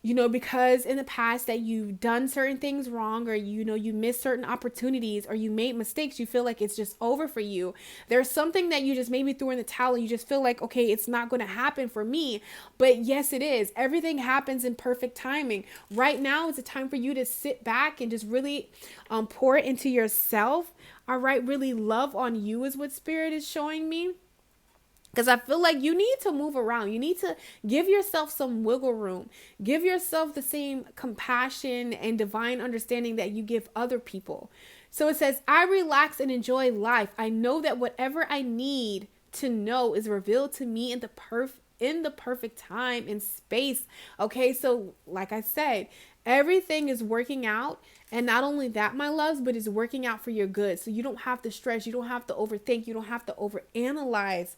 because in the past that you've done certain things wrong, or, you missed certain opportunities, or you made mistakes, you feel like it's just over for you. There's something that you just maybe threw in the towel, and you just feel like, okay, it's not going to happen for me. But yes, it is. Everything happens in perfect timing. Right now is a time for you to sit back and just really pour into yourself. All right. Really love on you is what Spirit is showing me. Because I feel like you need to move around. You need to give yourself some wiggle room. Give yourself the same compassion and divine understanding that you give other people. So it says, I relax and enjoy life. I know that whatever I need to know is revealed to me in the perfect time and space. Okay, so like I said, everything is working out. And not only that, my loves, but it's working out for your good. So you don't have to stress. You don't have to overthink. You don't have to overanalyze.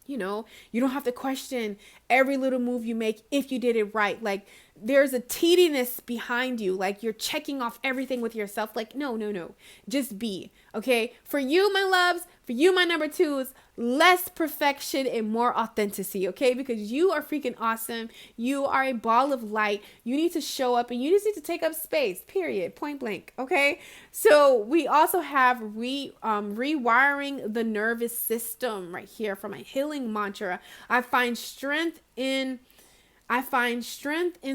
You don't have to question every little move you make if you did it right. Like, there's a tediness behind you. Like, you're checking off everything with yourself. Like, no. Just be. Okay? For you, my loves, for you, my number twos, less perfection and more authenticity. Okay? Because you are freaking awesome. You are a ball of light. You need to show up, and you just need to take up space. Period. Point blank. Okay? So we also have rewiring the nervous system right here from a healing mantra. I find strength in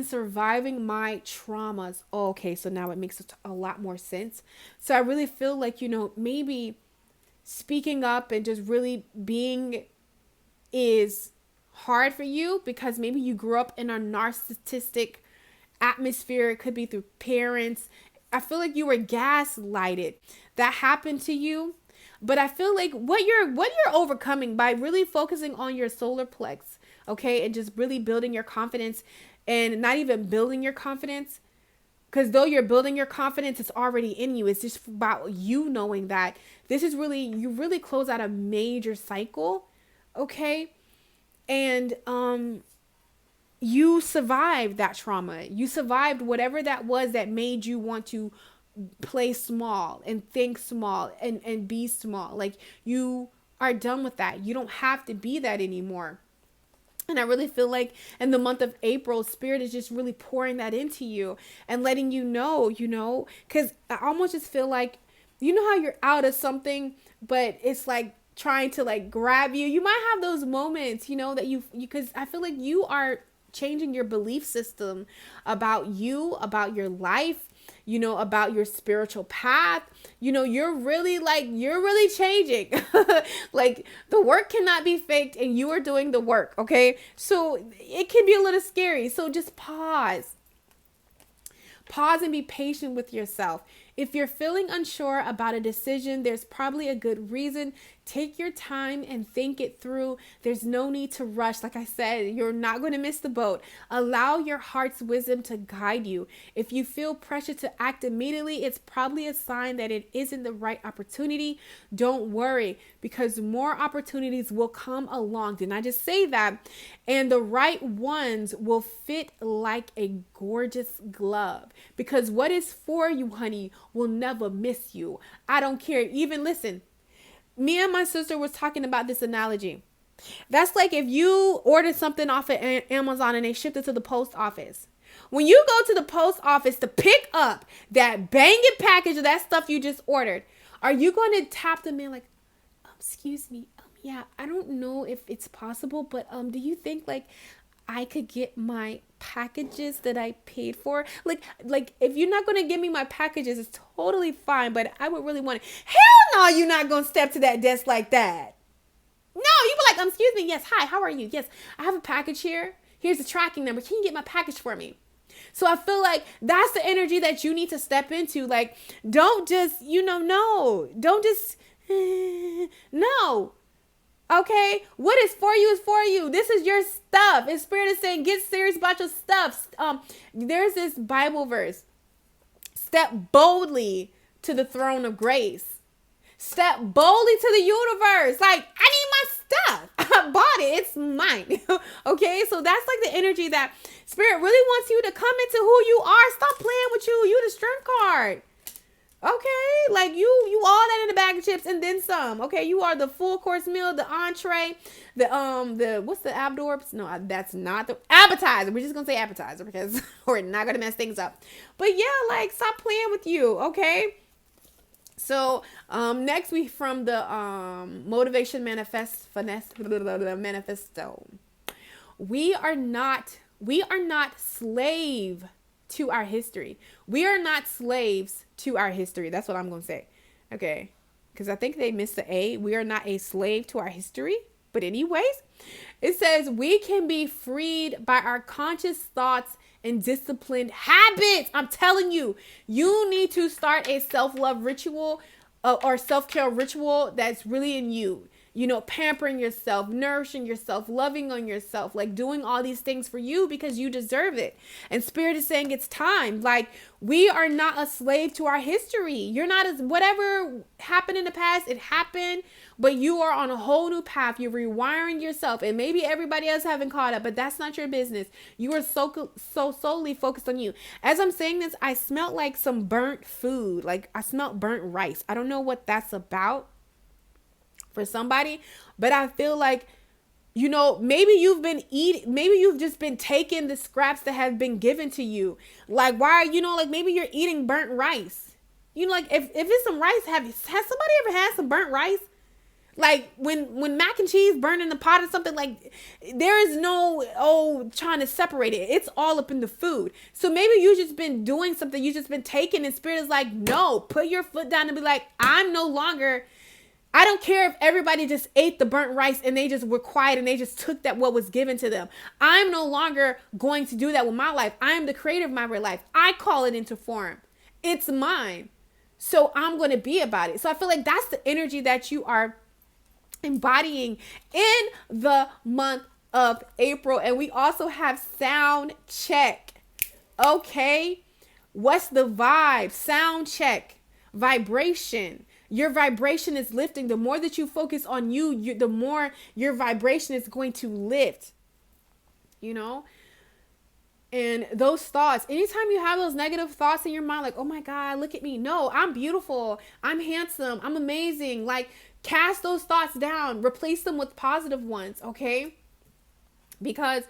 surviving my traumas. Okay, so now it makes a lot more sense. So I really feel like, maybe speaking up and just really being is hard for you, because maybe you grew up in a narcissistic atmosphere. It could be through parents. I feel like you were gaslighted. That happened to you. But I feel like what you're overcoming by really focusing on your solar plex, okay, and just really building your confidence, and not even building your confidence, because though you're building your confidence, it's already in you. It's just about you knowing that this is really, you really close out a major cycle, okay, and you survived that trauma. You survived whatever that was that made you want to play small and think small and be small. Like, you are done with that. You don't have to be that anymore. And I really feel like in the month of April, Spirit is just really pouring that into you and letting you know, because I almost just feel like, how you're out of something, but it's like trying to like grab you. You might have those moments, that because I feel like you are changing your belief system about you, about your life, about your spiritual path. You're really changing. Like, the work cannot be faked and you are doing the work. Okay. So it can be a little scary. So just pause and be patient with yourself. If you're feeling unsure about a decision, there's probably a good reason. Take your time and think it through. There's no need to rush. Like I said, you're not going to miss the boat. Allow your heart's wisdom to guide you. If you feel pressure to act immediately, it's probably a sign that it isn't the right opportunity. Don't worry, because more opportunities will come along. Didn't I just say that? And the right ones will fit like a gorgeous glove, because what is for you, honey, will never miss you. I don't care. Even listen, me and my sister was talking about this analogy. That's like if you ordered something off of Amazon and they shipped it to the post office. When you go to the post office to pick up that banging package of that stuff you just ordered, are you going to tap them in like, excuse me, yeah, I don't know if it's possible, but do you think like I could get my packages that I paid for? Like if you're not going to give me my packages, it's totally fine, but I would really want it. Hell no, you're not going to step to that desk like that. No, you be like, excuse me, yes, hi, how are you? Yes, I have a package here. Here's the tracking number. Can you get my package for me? So I feel like that's the energy that you need to step into. Like, don't just, no. Don't just, no. Okay, what is for you is for you. This is your stuff. And Spirit is saying, get serious about your stuff. There's this Bible verse. Step boldly to the throne of grace. Step boldly to the universe. Like, I need my stuff. I bought it. It's mine. Okay, so that's like the energy that Spirit really wants you to come into who you are. Stop playing with you. You the strength card. Okay, like you all that in the bag of chips and then some. Okay, you are the full course meal, the entree, the what's the abdorbs? No, that's not the appetizer. We're just gonna say appetizer because we're not gonna mess things up. But yeah, like, stop playing with you. Okay. So next we from the motivation manifesto. We are not slave to our history. We are not slaves to our history. That's what I'm going to say. Okay. Because I think they missed the A. We are not a slave to our history. But anyways, it says we can be freed by our conscious thoughts and disciplined habits. I'm telling you, you need to start a self-love ritual or self-care ritual that's really in you. Pampering yourself, nourishing yourself, loving on yourself, like doing all these things for you because you deserve it. And Spirit is saying it's time. Like, we are not a slave to our history. You're not whatever happened in the past, it happened, but you are on a whole new path. You're rewiring yourself, and maybe everybody else haven't caught up, but that's not your business. You are so solely focused on you. As I'm saying this, I smelled like some burnt food. Like, I smelled burnt rice. I don't know what that's about for somebody, but I feel like, maybe you've been eating, maybe you've just been taking the scraps that have been given to you. Like, why, like maybe you're eating burnt rice. Like if it's some rice, has somebody ever had some burnt rice? Like when mac and cheese burn in the pot or something, like there is no, trying to separate it. It's all up in the food. So maybe you just been doing something, you just been taking, and Spirit is like, no, put your foot down and be like, I don't care if everybody just ate the burnt rice and they just were quiet and they just took what was given to them. I'm no longer going to do that with my life. I am the creator of my real life. I call it into form. It's mine. So I'm going to be about it. So I feel like that's the energy that you are embodying in the month of April. And we also have sound check. Okay. What's the vibe? Sound check. Vibration. Your vibration is lifting. The more that you focus on you, the more your vibration is going to lift, and those thoughts, anytime you have those negative thoughts in your mind, like, oh my God, look at me. No, I'm beautiful. I'm handsome. I'm amazing. Like, cast those thoughts down, replace them with positive ones. Okay. Because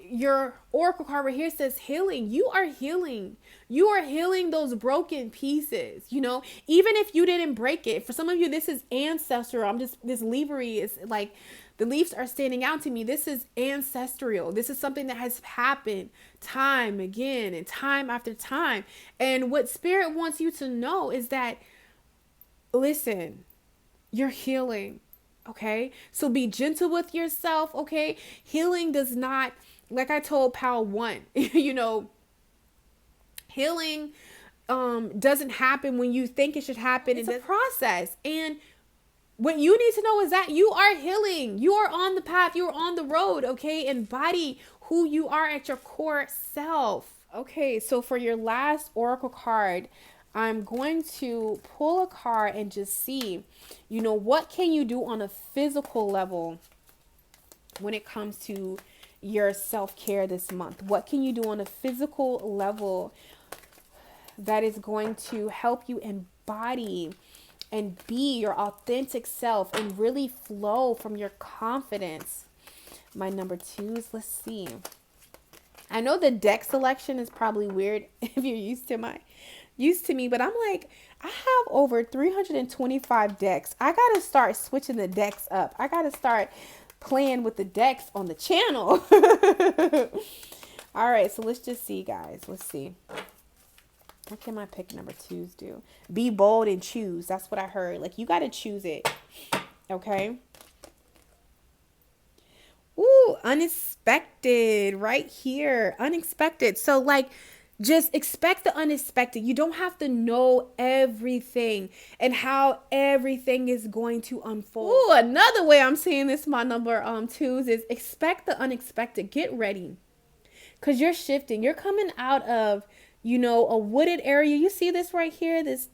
Your oracle card right here says healing. You are healing. You are healing those broken pieces. You know, even if you didn't break it. For some of you, this is ancestral. This leavery is like, the leaves are standing out to me. This is ancestral. This is something that has happened time again and time after time. And what spirit wants you to know is that, listen, you're healing. Okay, so be gentle with yourself. Okay, healing does not, like I told Pal 1, you know, healing doesn't happen when you think it should happen. It's a process. And what you need to know is that you are healing. You are on the path. You are on the road. Okay, embody who you are at your core self. Okay, so for your last oracle card, I'm going to pull a card and just see, you know, what can you do on a physical level when it comes to your self-care this month? What can you do on a physical level that is going to help you embody and be your authentic self and really flow from your confidence? My number 2s, let's see. I know the deck selection is probably weird if you're used to me, but I'm like, I have over 325 decks. I gotta start switching the decks up. I gotta start playing with the decks on the channel. All right, so let's just see, guys. Let's see. What can my pick number 2s do? Be bold and choose. That's what I heard. Like, you gotta choose it. Okay. Ooh, unexpected right here. Unexpected. So like, just expect the unexpected. You don't have to know everything and how everything is going to unfold. Ooh, another way I'm seeing this, my number 2s, is expect the unexpected. Get ready. Because you're shifting. You're coming out of, you know, a wooded area. You see this right here? This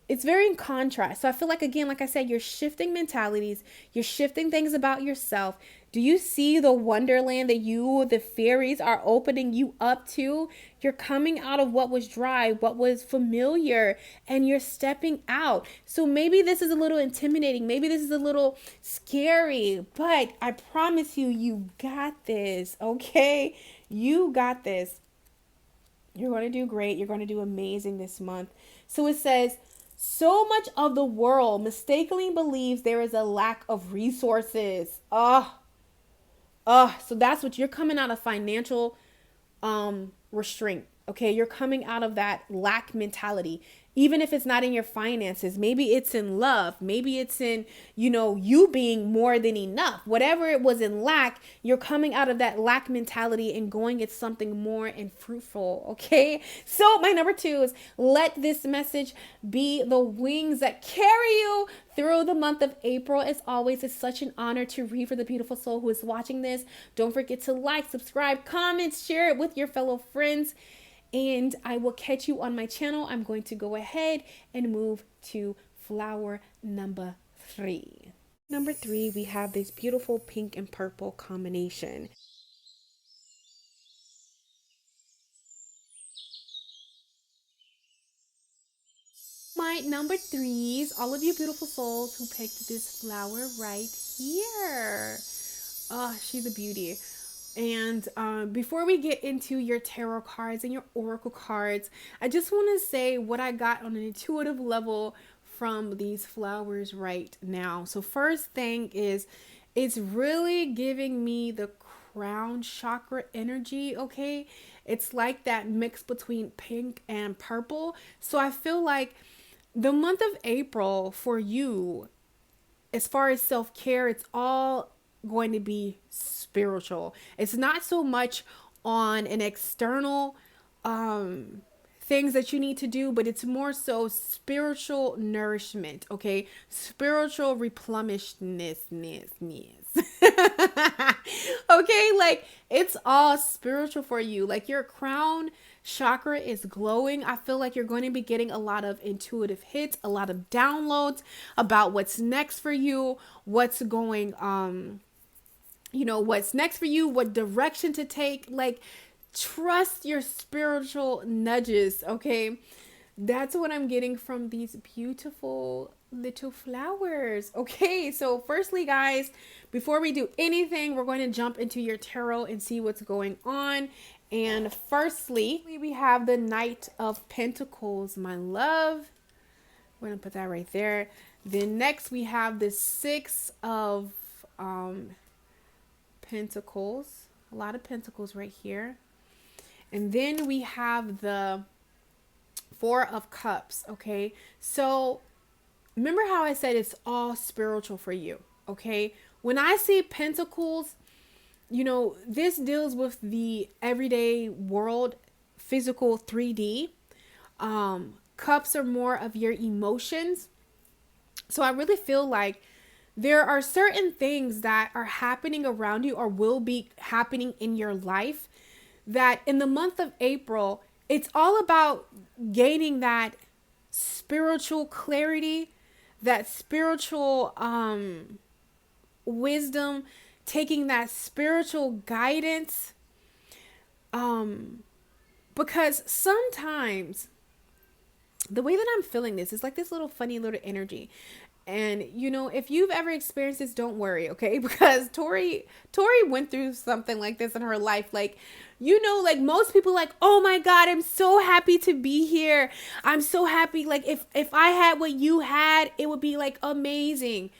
it's very in contrast. So I feel like, again, like I said, you're shifting mentalities. You're shifting things about yourself. Do you see the wonderland that the fairies are opening you up to? You're coming out of what was dry, what was familiar, and you're stepping out. So maybe this is a little intimidating. Maybe this is a little scary, but I promise you, you got this, okay? You got this. You're going to do great. You're going to do amazing this month. So it says, so much of the world mistakenly believes there is a lack of resources. So that's what you're coming out of, financial restraint. Okay, you're coming out of that lack mentality. Even if it's not in your finances, maybe it's in love, maybe it's in, you know, you being more than enough. Whatever it was in lack, you're coming out of that lack mentality and going at something more and fruitful. Okay, so my number 2 is, let this message be the wings that carry you through the month of April. As always, it's such an honor to read for the beautiful soul who is watching this. Don't forget to like, subscribe, comment, share it with your fellow friends. And I will catch you on my channel. I'm going to go ahead and move to flower number 3. Number 3, we have this beautiful pink and purple combination. My number 3s, all of you beautiful souls who picked this flower right here. Oh, she's a beauty. And before we get into your tarot cards and your oracle cards, I just want to say what I got on an intuitive level from these flowers right now. So first thing is, it's really giving me the crown chakra energy. Okay, it's like that mix between pink and purple. So I feel like the month of April for you, as far as self-care, it's all going to be spiritual. It's not so much on an external things that you need to do, but it's more so spiritual nourishment. Okay, spiritual replenishedness. Okay, like it's all spiritual for you. Like your crown chakra is glowing. I feel like you're going to be getting a lot of intuitive hits, a lot of downloads about what's next for you, what's going what's next for you, what direction to take. Like, trust your spiritual nudges. Okay, that's what I'm getting from these beautiful little flowers. Okay, so firstly, guys, before we do anything, we're going to jump into your tarot and see what's going on. And firstly, we have the Knight of Pentacles, my love. We're going to put that right there. Then next we have the Six of Pentacles. A lot of pentacles right here. And then we have the Four of Cups, okay? So remember how I said it's all spiritual for you, okay? When I see pentacles, you know, this deals with the everyday world, physical 3D. Cups are more of your emotions. So I really feel like there are certain things that are happening around you or will be happening in your life that in the month of April, it's all about gaining that spiritual clarity, that spiritual wisdom, taking that spiritual guidance. Because sometimes the way that I'm feeling this is like this little funny little energy. And, you know, if you've ever experienced this, don't worry, okay? Because Tori went through something like this in her life. Like, you know, like most people like, oh my God, I'm so happy to be here. I'm so happy. Like if I had what you had, it would be like amazing.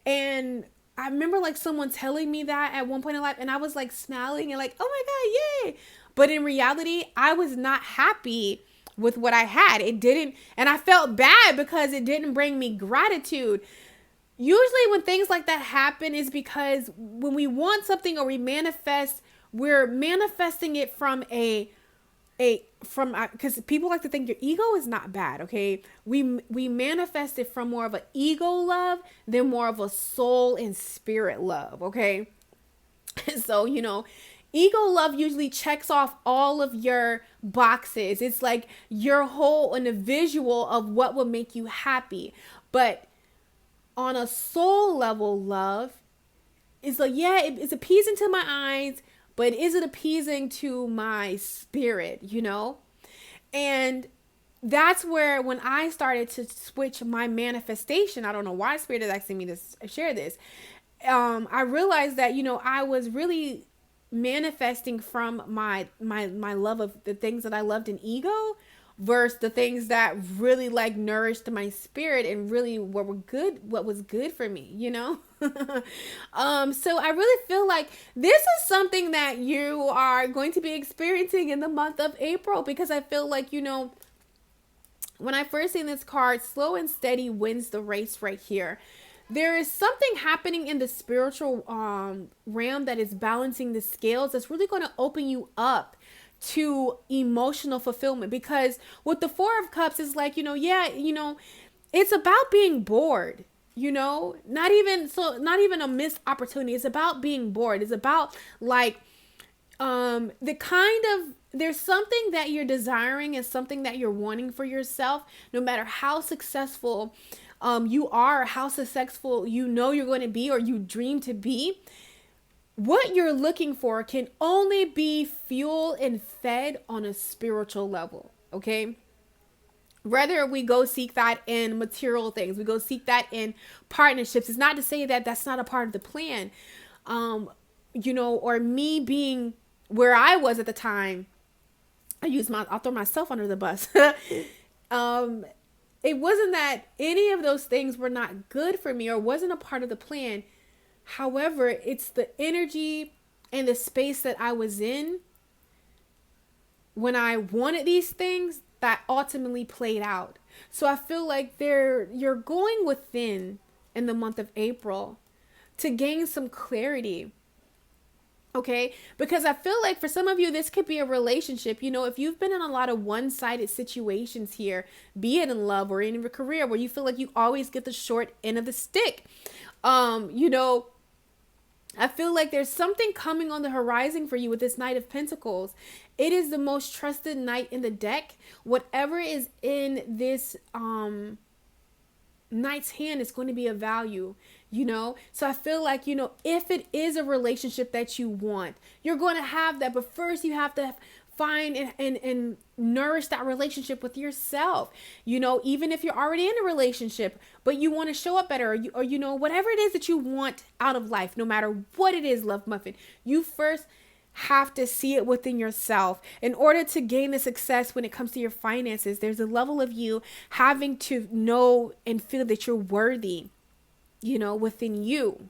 And I remember like someone telling me that at one point in life, and I was like smiling and like, oh my God, yay. But in reality, I was not happy with what I had. It didn't, and I felt bad because it didn't bring me gratitude. Usually when things like that happen is because when we want something or we manifest, we're manifesting it from because people like to think your ego is not bad, okay? We manifest it from more of an ego love than more of a soul and spirit love, okay? So, you know, ego love usually checks off all of your boxes. It's like your whole and a visual of what will make you happy. But on a soul level, love is like, yeah, it's appeasing to my eyes, but is it appeasing to my spirit, you know? And that's where when I started to switch my manifestation, I don't know why Spirit is asking me to share this. I realized that, you know, I was really manifesting from my love of the things that I loved in ego versus the things that really like nourished my spirit and really what was good for me, you know? So I really feel like this is something that you are going to be experiencing in the month of April, because I feel like, you know, when I first seen this card, slow and steady wins the race right here. There is something happening in the spiritual realm that is balancing the scales that's really going to open you up to emotional fulfillment. Because with the Four of Cups, it's like, you know, yeah, you know, it's about being bored, you know, not even a missed opportunity. It's about being bored. It's about like there's something that you're desiring and something that you're wanting for yourself, no matter how successful you are, how successful you know you're going to be or you dream to be. What you're looking for can only be fueled and fed on a spiritual level, okay? Whether we go seek that in material things, we go seek that in partnerships. It's not to say that that's not a part of the plan, you know, or me being where I was at the time. I'll throw myself under the bus. It wasn't that any of those things were not good for me or wasn't a part of the plan. However, it's the energy and the space that I was in when I wanted these things that ultimately played out. So I feel like you're going within in the month of April to gain some clarity. Okay, because I feel like for some of you, this could be a relationship. You know, if you've been in a lot of one-sided situations here, be it in love or in your career, where you feel like you always get the short end of the stick, you know, I feel like there's something coming on the horizon for you with this Knight of Pentacles. It is the most trusted knight in the deck. Whatever is in this knight's hand is going to be of value, you know? So I feel like, you know, if it is a relationship that you want, you're going to have that. But first you have to find and nourish that relationship with yourself. Even if you're already in a relationship, but you want to show up better, or whatever it is that you want out of life, no matter what it is, Love Muffin, you first have to see it within yourself in order to gain the success when it comes to your finances. There's a level of you having to know and feel that you're worthy, within you.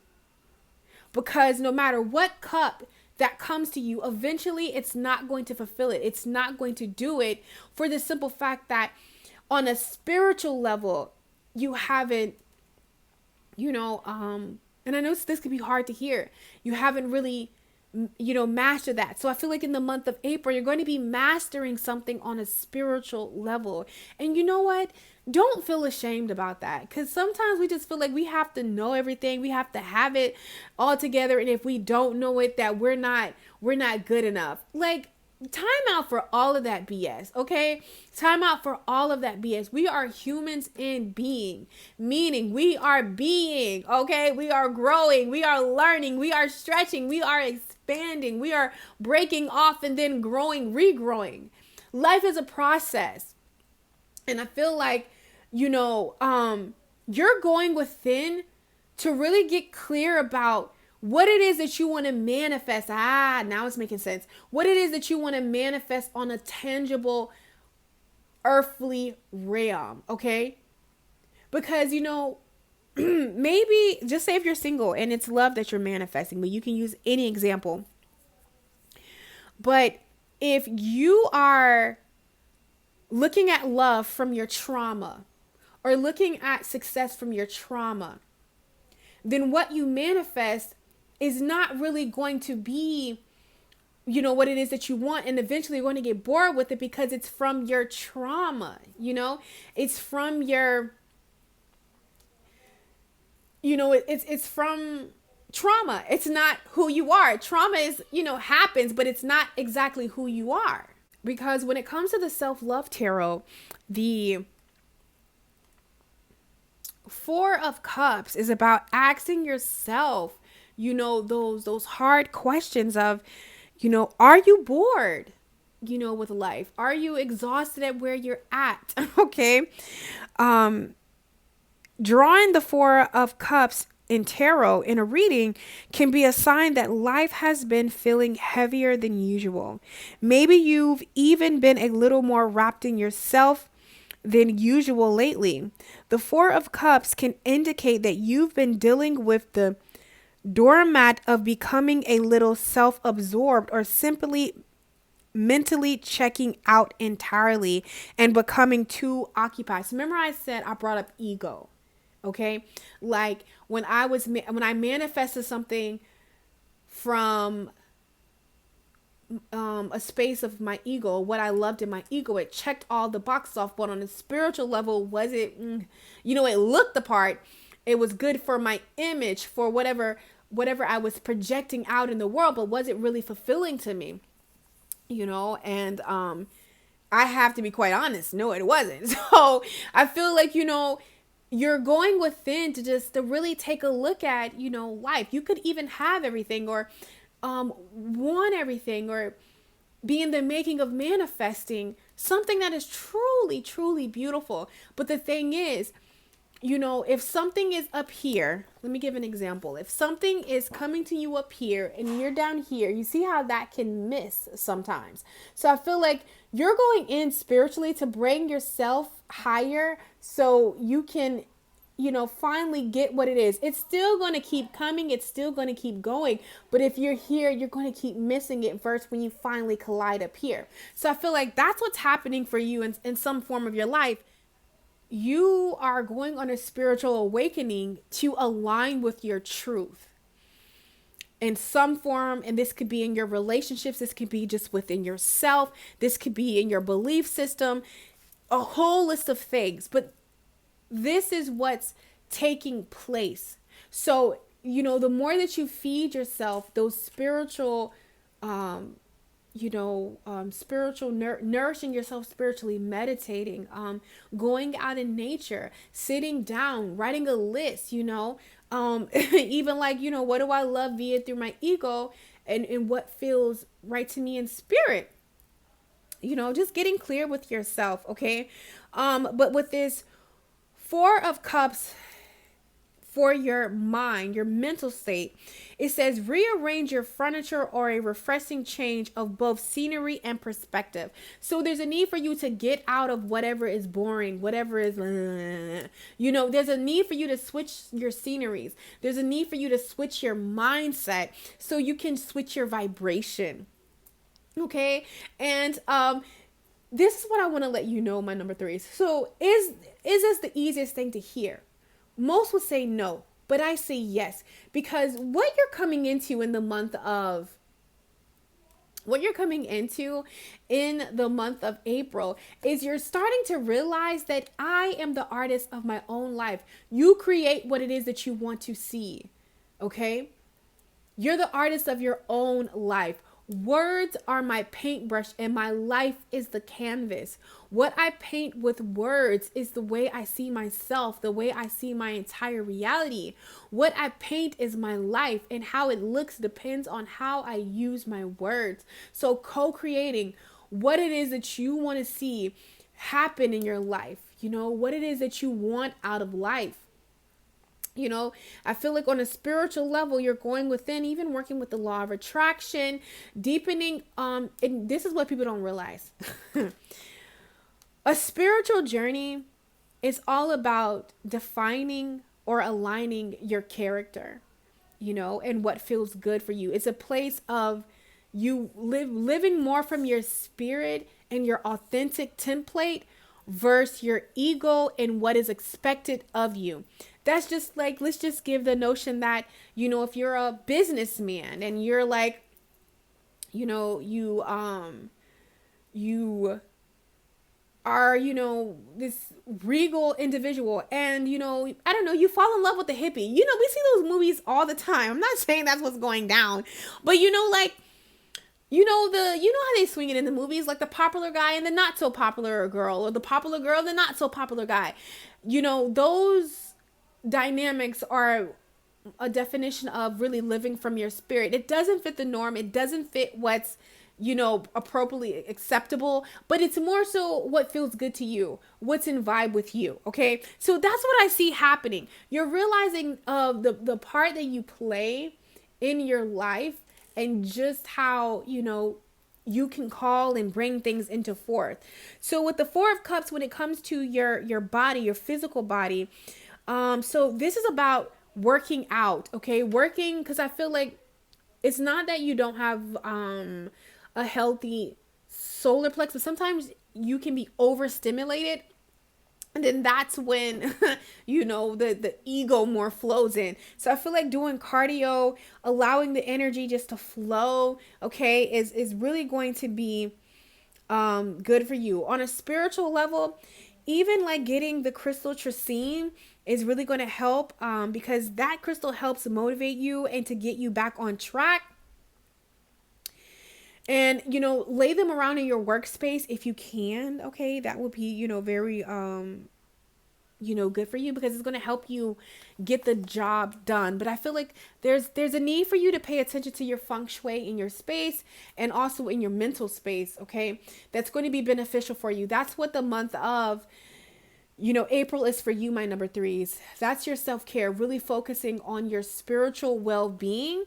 Because no matter what cup that comes to you, eventually it's not going to fulfill it. It's not going to do it, for the simple fact that on a spiritual level, you haven't, and I know this could be hard to hear. You haven't really, master that. So I feel like in the month of April, you're going to be mastering something on a spiritual level. And you know what? Don't feel ashamed about that, because sometimes we just feel like we have to know everything. We have to have it all together. And if we don't know it, that we're not good enough. Like, time out for all of that BS. Okay. Time out for all of that BS. We are humans in being, meaning we are being, okay. We are growing. We are learning. We are stretching. We are expanding. We are breaking off and then growing, regrowing. Life is a process. And I feel like, you're going within to really get clear about what it is that you want to manifest. Now it's making sense. What it is that you want to manifest on a tangible earthly realm. Okay. Because, maybe just say if you're single and it's love that you're manifesting, but you can use any example. But if you are looking at love from your trauma, or looking at success from your trauma, then what you manifest is not really going to be, what it is that you want. And eventually you're going to get bored with it because it's from your trauma. It's from your, it's from trauma. It's not who you are. Trauma is, happens, but it's not exactly who you are. Because when it comes to the self-love tarot, the Four of Cups is about asking yourself, those hard questions of, are you bored, with life? Are you exhausted at where you're at? Okay. Drawing the Four of Cups in tarot in a reading can be a sign that life has been feeling heavier than usual. Maybe you've even been a little more wrapped in yourself than usual lately. The Four of Cups can indicate that you've been dealing with the doormat of becoming a little self-absorbed, or simply mentally checking out entirely and becoming too occupied. So remember I said I brought up ego. Okay. Like when I manifested something from a space of my ego, what I loved in my ego, it checked all the boxes off. But on a spiritual level, was it, it looked the part. It was good for my image, for whatever I was projecting out in the world, but was it really fulfilling to me? And I have to be quite honest. No, it wasn't. So I feel like, you're going within to really take a look at, life. You could even have everything, or want everything, or be in the making of manifesting something that is truly, truly beautiful. But the thing is, if something is up here, let me give an example. If something is coming to you up here and you're down here, you see how that can miss sometimes. So I feel like you're going in spiritually to bring yourself higher so you can, finally get what it is. It's still going to keep coming. It's still going to keep going. But if you're here, you're going to keep missing it first when you finally collide up here. So I feel like that's what's happening for you in some form of your life. You are going on a spiritual awakening to align with your truth in some form. And this could be in your relationships. This could be just within yourself. This could be in your belief system, a whole list of things. But this is what's taking place. So, the more that you feed yourself those spiritual, nourishing yourself spiritually, meditating, going out in nature, sitting down, writing a list, even like, what do I love via through my ego, and what feels right to me in spirit. just getting clear with yourself, okay? But with this Four of Cups for your mind, your mental state, it says rearrange your furniture or a refreshing change of both scenery and perspective. So there's a need for you to get out of whatever is boring, whatever is, there's a need for you to switch your sceneries. There's a need for you to switch your mindset so you can switch your vibration. Okay. And this is what I want to let you know, my number threes. So is this the easiest thing to hear? Most would say no, but I say yes, because what you're coming into in the month of April is you're starting to realize that I am the artist of my own life. You create what it is that you want to see. Okay? You're the artist of your own life. Words are my paintbrush and my life is the canvas. What I paint with words is the way I see myself, the way I see my entire reality. What I paint is my life, and how it looks depends on how I use my words. So co-creating what it is that you want to see happen in your life, what it is that you want out of life. I feel like on a spiritual level, you're going within, even working with the law of attraction, deepening. And this is what people don't realize. A spiritual journey is all about defining or aligning your character, and what feels good for you. It's a place of you living more from your spirit and your authentic template versus your ego and what is expected of you. That's just like, let's just give the notion that, if you're a businessman and you're like, you are, this regal individual and, I don't know, you fall in love with the hippie. We see those movies all the time. I'm not saying that's what's going down, but how they swing it in the movies, like the popular guy and the not so popular girl, or the popular girl and the not so popular guy. Those dynamics are a definition of really living from your spirit. It doesn't fit the norm. It doesn't fit what's, appropriately acceptable, but it's more so what feels good to you, what's in vibe with you. Okay. So that's what I see happening. You're realizing the part that you play in your life and just how, you can call and bring things into forth. So with the Four of Cups, when it comes to your body, your physical body, so this is about working out, okay? Working, because I feel like it's not that you don't have a healthy solar plexus, but sometimes you can be overstimulated. And then that's when, the ego more flows in. So I feel like doing cardio, allowing the energy just to flow, okay, is really going to be good for you. On a spiritual level, even like getting the crystal tracine is really going to help because that crystal helps motivate you and to get you back on track. And, lay them around in your workspace if you can. Okay. That would be, very, good for you because it's going to help you get the job done. But I feel like there's a need for you to pay attention to your feng shui in your space and also in your mental space. Okay. That's going to be beneficial for you. That's what the month of, April is for you, my number threes. That's your self-care, really focusing on your spiritual well-being.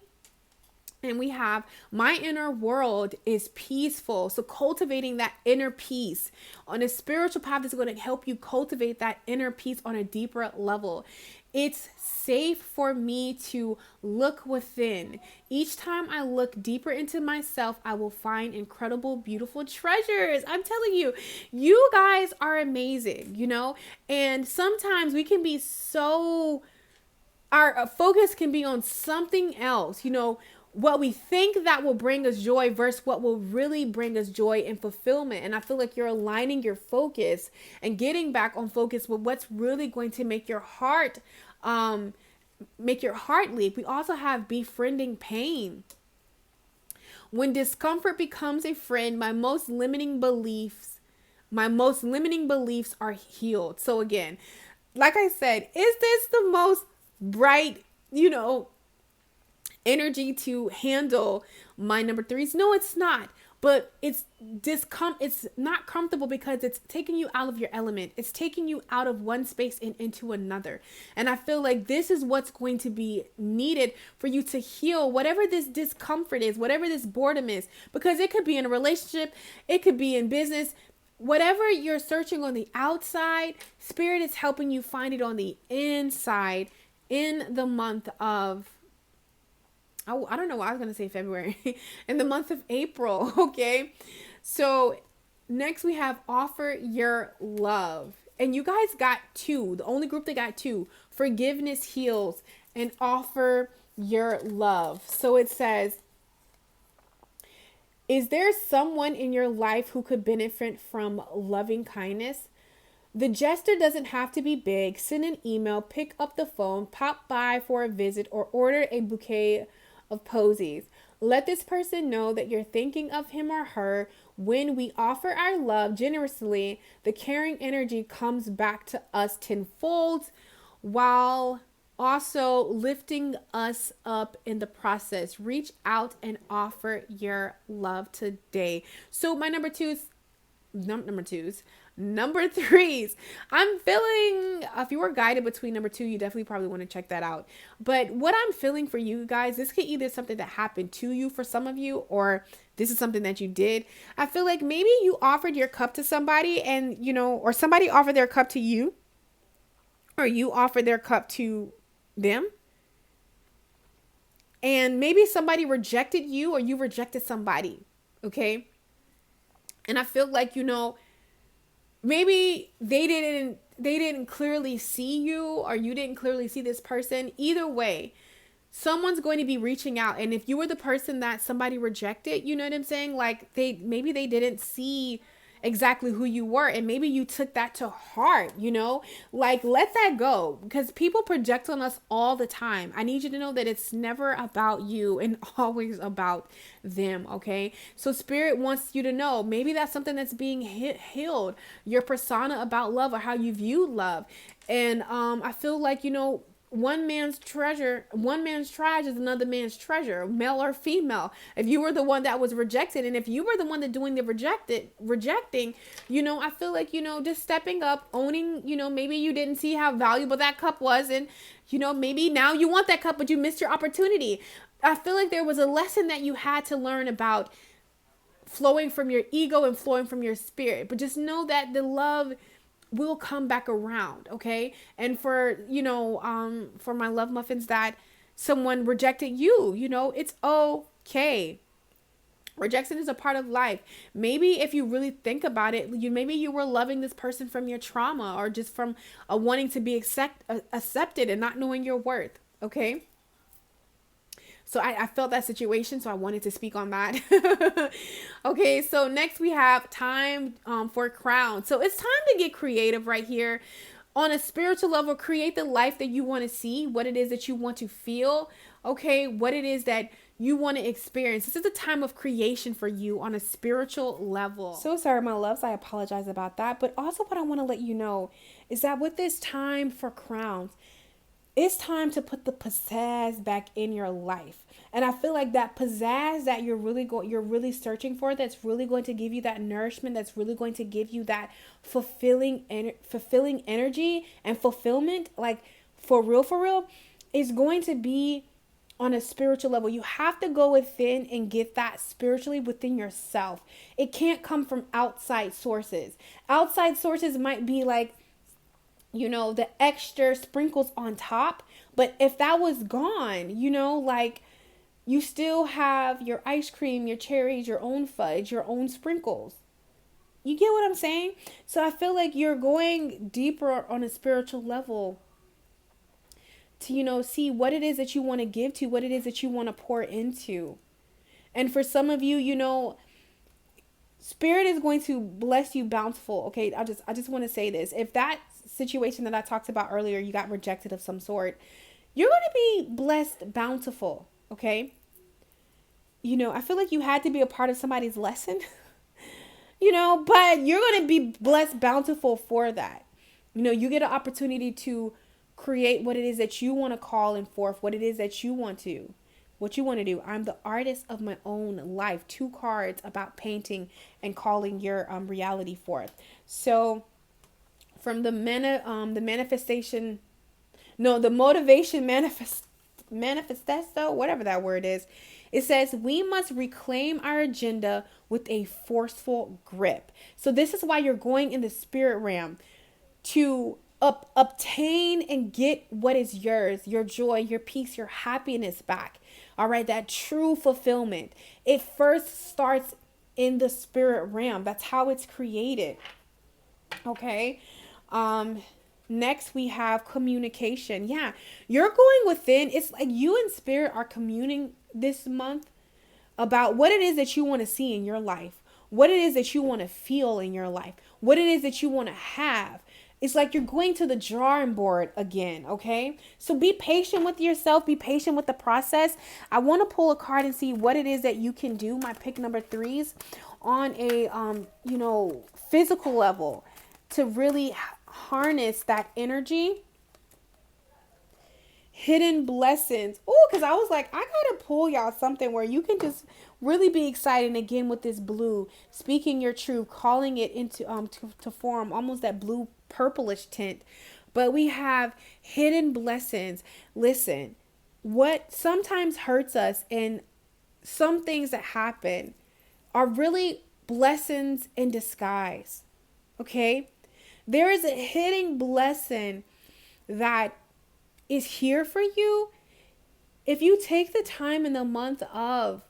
And we have my inner world is peaceful. So cultivating that inner peace on a spiritual path is going to help you cultivate that inner peace on a deeper level. It's safe for me to look within. Each time I look deeper into myself, I will find incredible, beautiful treasures. I'm telling you, you guys are amazing, and sometimes we can be our focus can be on something else, what we think that will bring us joy versus what will really bring us joy and fulfillment. And I feel like you're aligning your focus and getting back on focus with what's really going to make your heart leap. We also have befriending pain. When discomfort becomes a friend, my most limiting beliefs are healed. So again, like I said, is this the most bright, energy to handle my number threes? No, it's not. but it's not comfortable because it's taking you out of your element. It's taking you out of one space and into another. And I feel like this is what's going to be needed for you to heal whatever this discomfort is, whatever this boredom is, because it could be in a relationship, it could be in business. Whatever you're searching on the outside, Spirit is helping you find it on the inside in the month of, I don't know why I was going to say February, in the month of April, okay? So next we have Offer Your Love. And you guys got two, the only group that got two, Forgiveness Heals and Offer Your Love. So it says, is there someone in your life who could benefit from loving kindness? The gesture doesn't have to be big. Send an email, pick up the phone, pop by for a visit, or order a bouquet of posies. Let this person know that you're thinking of him or her. When we offer our love generously, the caring energy comes back to us tenfold, while also lifting us up in the process. Reach out and offer your love today. So my number threes, I'm feeling, if you were guided between number 2, you definitely probably want to check that out. But what I'm feeling for you guys, this could either something that happened to you for some of you, or this is something that you did. I feel like maybe you offered your cup to somebody and, or somebody offered their cup to you, or you offered their cup to them. And maybe somebody rejected you, or you rejected somebody. Okay. And I feel like, maybe they didn't clearly see you, or you didn't clearly see this person. Either way, someone's going to be reaching out. And if you were the person that somebody rejected, you know what I'm saying? Like maybe they didn't see exactly who you were, and maybe you took that to heart, like let that go, because people project on us all the time. I need you to know that it's never about you and always about them. Okay, so Spirit wants you to know maybe that's something that's being healed, your persona about love, or how you view love. And I feel like, one man's trash is another man's treasure, male or female. If you were the one that was rejected, and if you were the one that doing the rejecting, I feel like, just stepping up, owning, maybe you didn't see how valuable that cup was. And, maybe now you want that cup, but you missed your opportunity. I feel like there was a lesson that you had to learn about flowing from your ego and flowing from your spirit. But just know that the love will come back around. Okay. And for my love muffins that someone rejected you, it's okay. Rejection is a part of life. Maybe if you really think about it, maybe you were loving this person from your trauma, or just from wanting to be accepted and not knowing your worth. Okay. So I felt that situation, so I wanted to speak on that. Okay, so next we have time for crown. So it's time to get creative right here. On a spiritual level, create the life that you want to see, what it is that you want to feel, okay, what it is that you want to experience. This is a time of creation for you on a spiritual level. So sorry, my loves, I apologize about that. But also what I want to let you know is that with this time for crowns, it's time to put the pizzazz back in your life. And I feel like that pizzazz that you're really searching for, that's really going to give you that nourishment, that's really going to give you that fulfilling energy and fulfillment, like for real, is going to be on a spiritual level. You have to go within and get that spiritually within yourself. It can't come from outside sources. Outside sources might be like, the extra sprinkles on top. But if that was gone, like you still have your ice cream, your cherries, your own fudge, your own sprinkles. You get what I'm saying? So I feel like you're going deeper on a spiritual level to, see what it is that you want to give to, what it is that you want to pour into. And for some of you, Spirit is going to bless you bountiful. Okay, I just want to say this. If that situation that I talked about earlier, you got rejected of some sort, you're going to be blessed bountiful. Okay. I feel like you had to be a part of somebody's lesson, but you're going to be blessed bountiful for that. You get an opportunity to create what it is that you want to call and forth, what it is that you want to What you want to do. I'm the artist of my own life. 2 cards about painting and calling your reality forth. So from the manifestation, no, the motivation manifesto, whatever that word is. It says we must reclaim our agenda with a forceful grip. So this is why you're going in the spirit realm to obtain and get what is yours, your joy, your peace, your happiness back. All right, that true fulfillment. It first starts in the spirit realm. That's how it's created. Okay. Next we have communication. Yeah, you're going within. It's like you and spirit are communing this month about what it is that you want to see in your life, what it is that you want to feel in your life, what it is that you want to have. It's like you're going to the drawing board again, okay? So be patient with yourself, be patient with the process. I want to pull a card and see what it is that you can do, my pick number 3s, on a physical level to really harness that energy. Hidden blessings. Oh, because I was like, I gotta pull y'all something where you can just really be excited. And again, with this blue, speaking your truth, calling it into to form almost that blue purplish tint. But we have hidden blessings. Listen, what sometimes hurts us and some things that happen are really blessings in disguise. Okay? There is a hidden blessing that is here for you if you take the time in the month of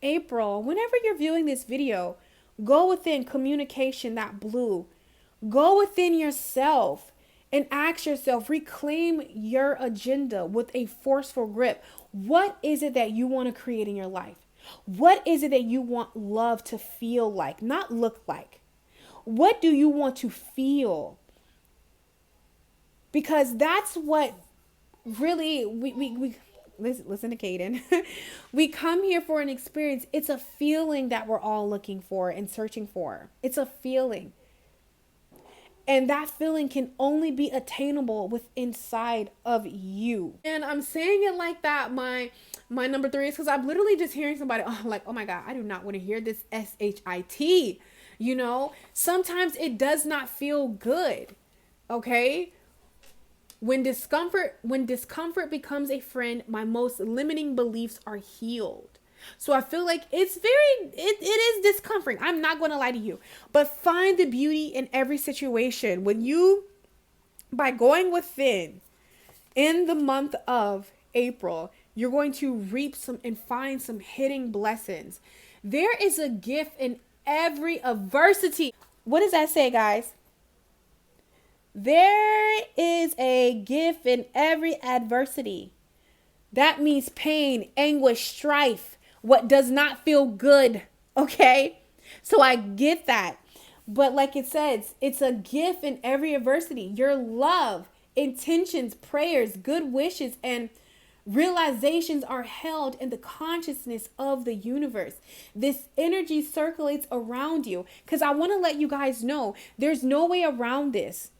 April. Whenever you're viewing this video, go within communication, that blue. Go within yourself and ask yourself, reclaim your agenda with a forceful grip. What is it that you want to create in your life? What is it that you want love to feel like, not look like? What do you want to feel? Because that's what really we listen to Kaden. We come here for an experience. It's a feeling that we're all looking for and searching for. It's a feeling. And that feeling can only be attainable with inside of you. And I'm saying it like that, my number 3 is because I'm literally just hearing somebody, oh my God, I do not want to hear this SHIT. Sometimes it does not feel good. Okay? When discomfort becomes a friend, my most limiting beliefs are healed. So I feel like it is discomforting. I'm not going to lie to you, but find the beauty in every situation. By going within in the month of April, you're going to reap some and find some hidden blessings. There is a gift in every adversity. What does that say, guys? There is a gift in every adversity. That means pain, anguish, strife, what does not feel good. Okay? So I get that. But like it says, it's a gift in every adversity. Your love, intentions, prayers, good wishes, and realizations are held in the consciousness of the universe. This energy circulates around you. Because I want to let you guys know, there's no way around this.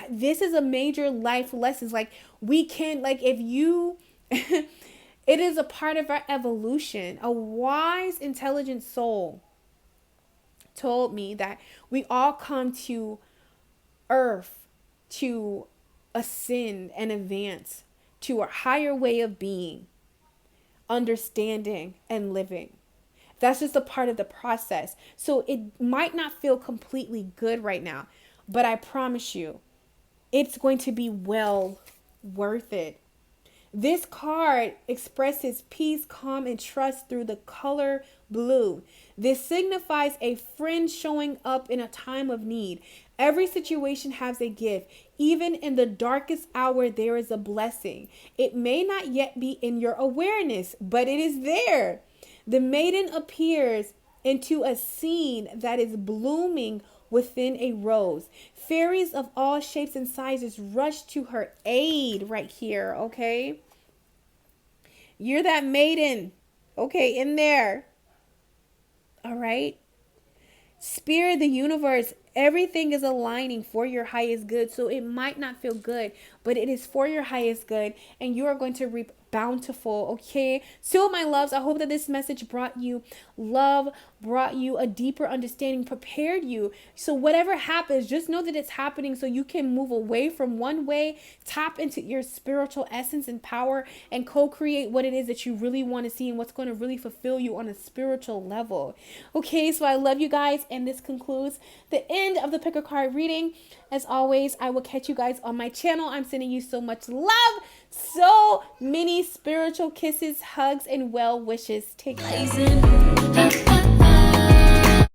This is a major life lesson. Like if you it is a part of our evolution. A wise, intelligent soul told me that we all come to earth to ascend and advance to a higher way of being, understanding, and living. That's just a part of the process. So it might not feel completely good right now, but I promise you, it's going to be well worth it. This card expresses peace, calm, and trust through the color blue. This signifies a friend showing up in a time of need. Every situation has a gift. Even in the darkest hour, there is a blessing. It may not yet be in your awareness, but it is there. The maiden appears into a scene that is blooming within a rose. Fairies of all shapes and sizes rush to her aid right here, okay? You're that maiden, okay, in there. All right? Spirit, the universe, everything is aligning for your highest good. So it might not feel good, but it is for your highest good. And you are going to reap bountiful. Okay, so my loves, I hope that this message brought you love, brought you a deeper understanding, prepared you. So whatever happens, just know that it's happening so you can move away from one way, tap into your spiritual essence and power, and co-create what it is that you really want to see and what's going to really fulfill you on a spiritual level. Okay, so I love you guys, and this concludes the end of the pick a card reading. As always, I will catch you guys on my channel. I'm sending you so much love, so many spiritual kisses, hugs, and well wishes. Take care.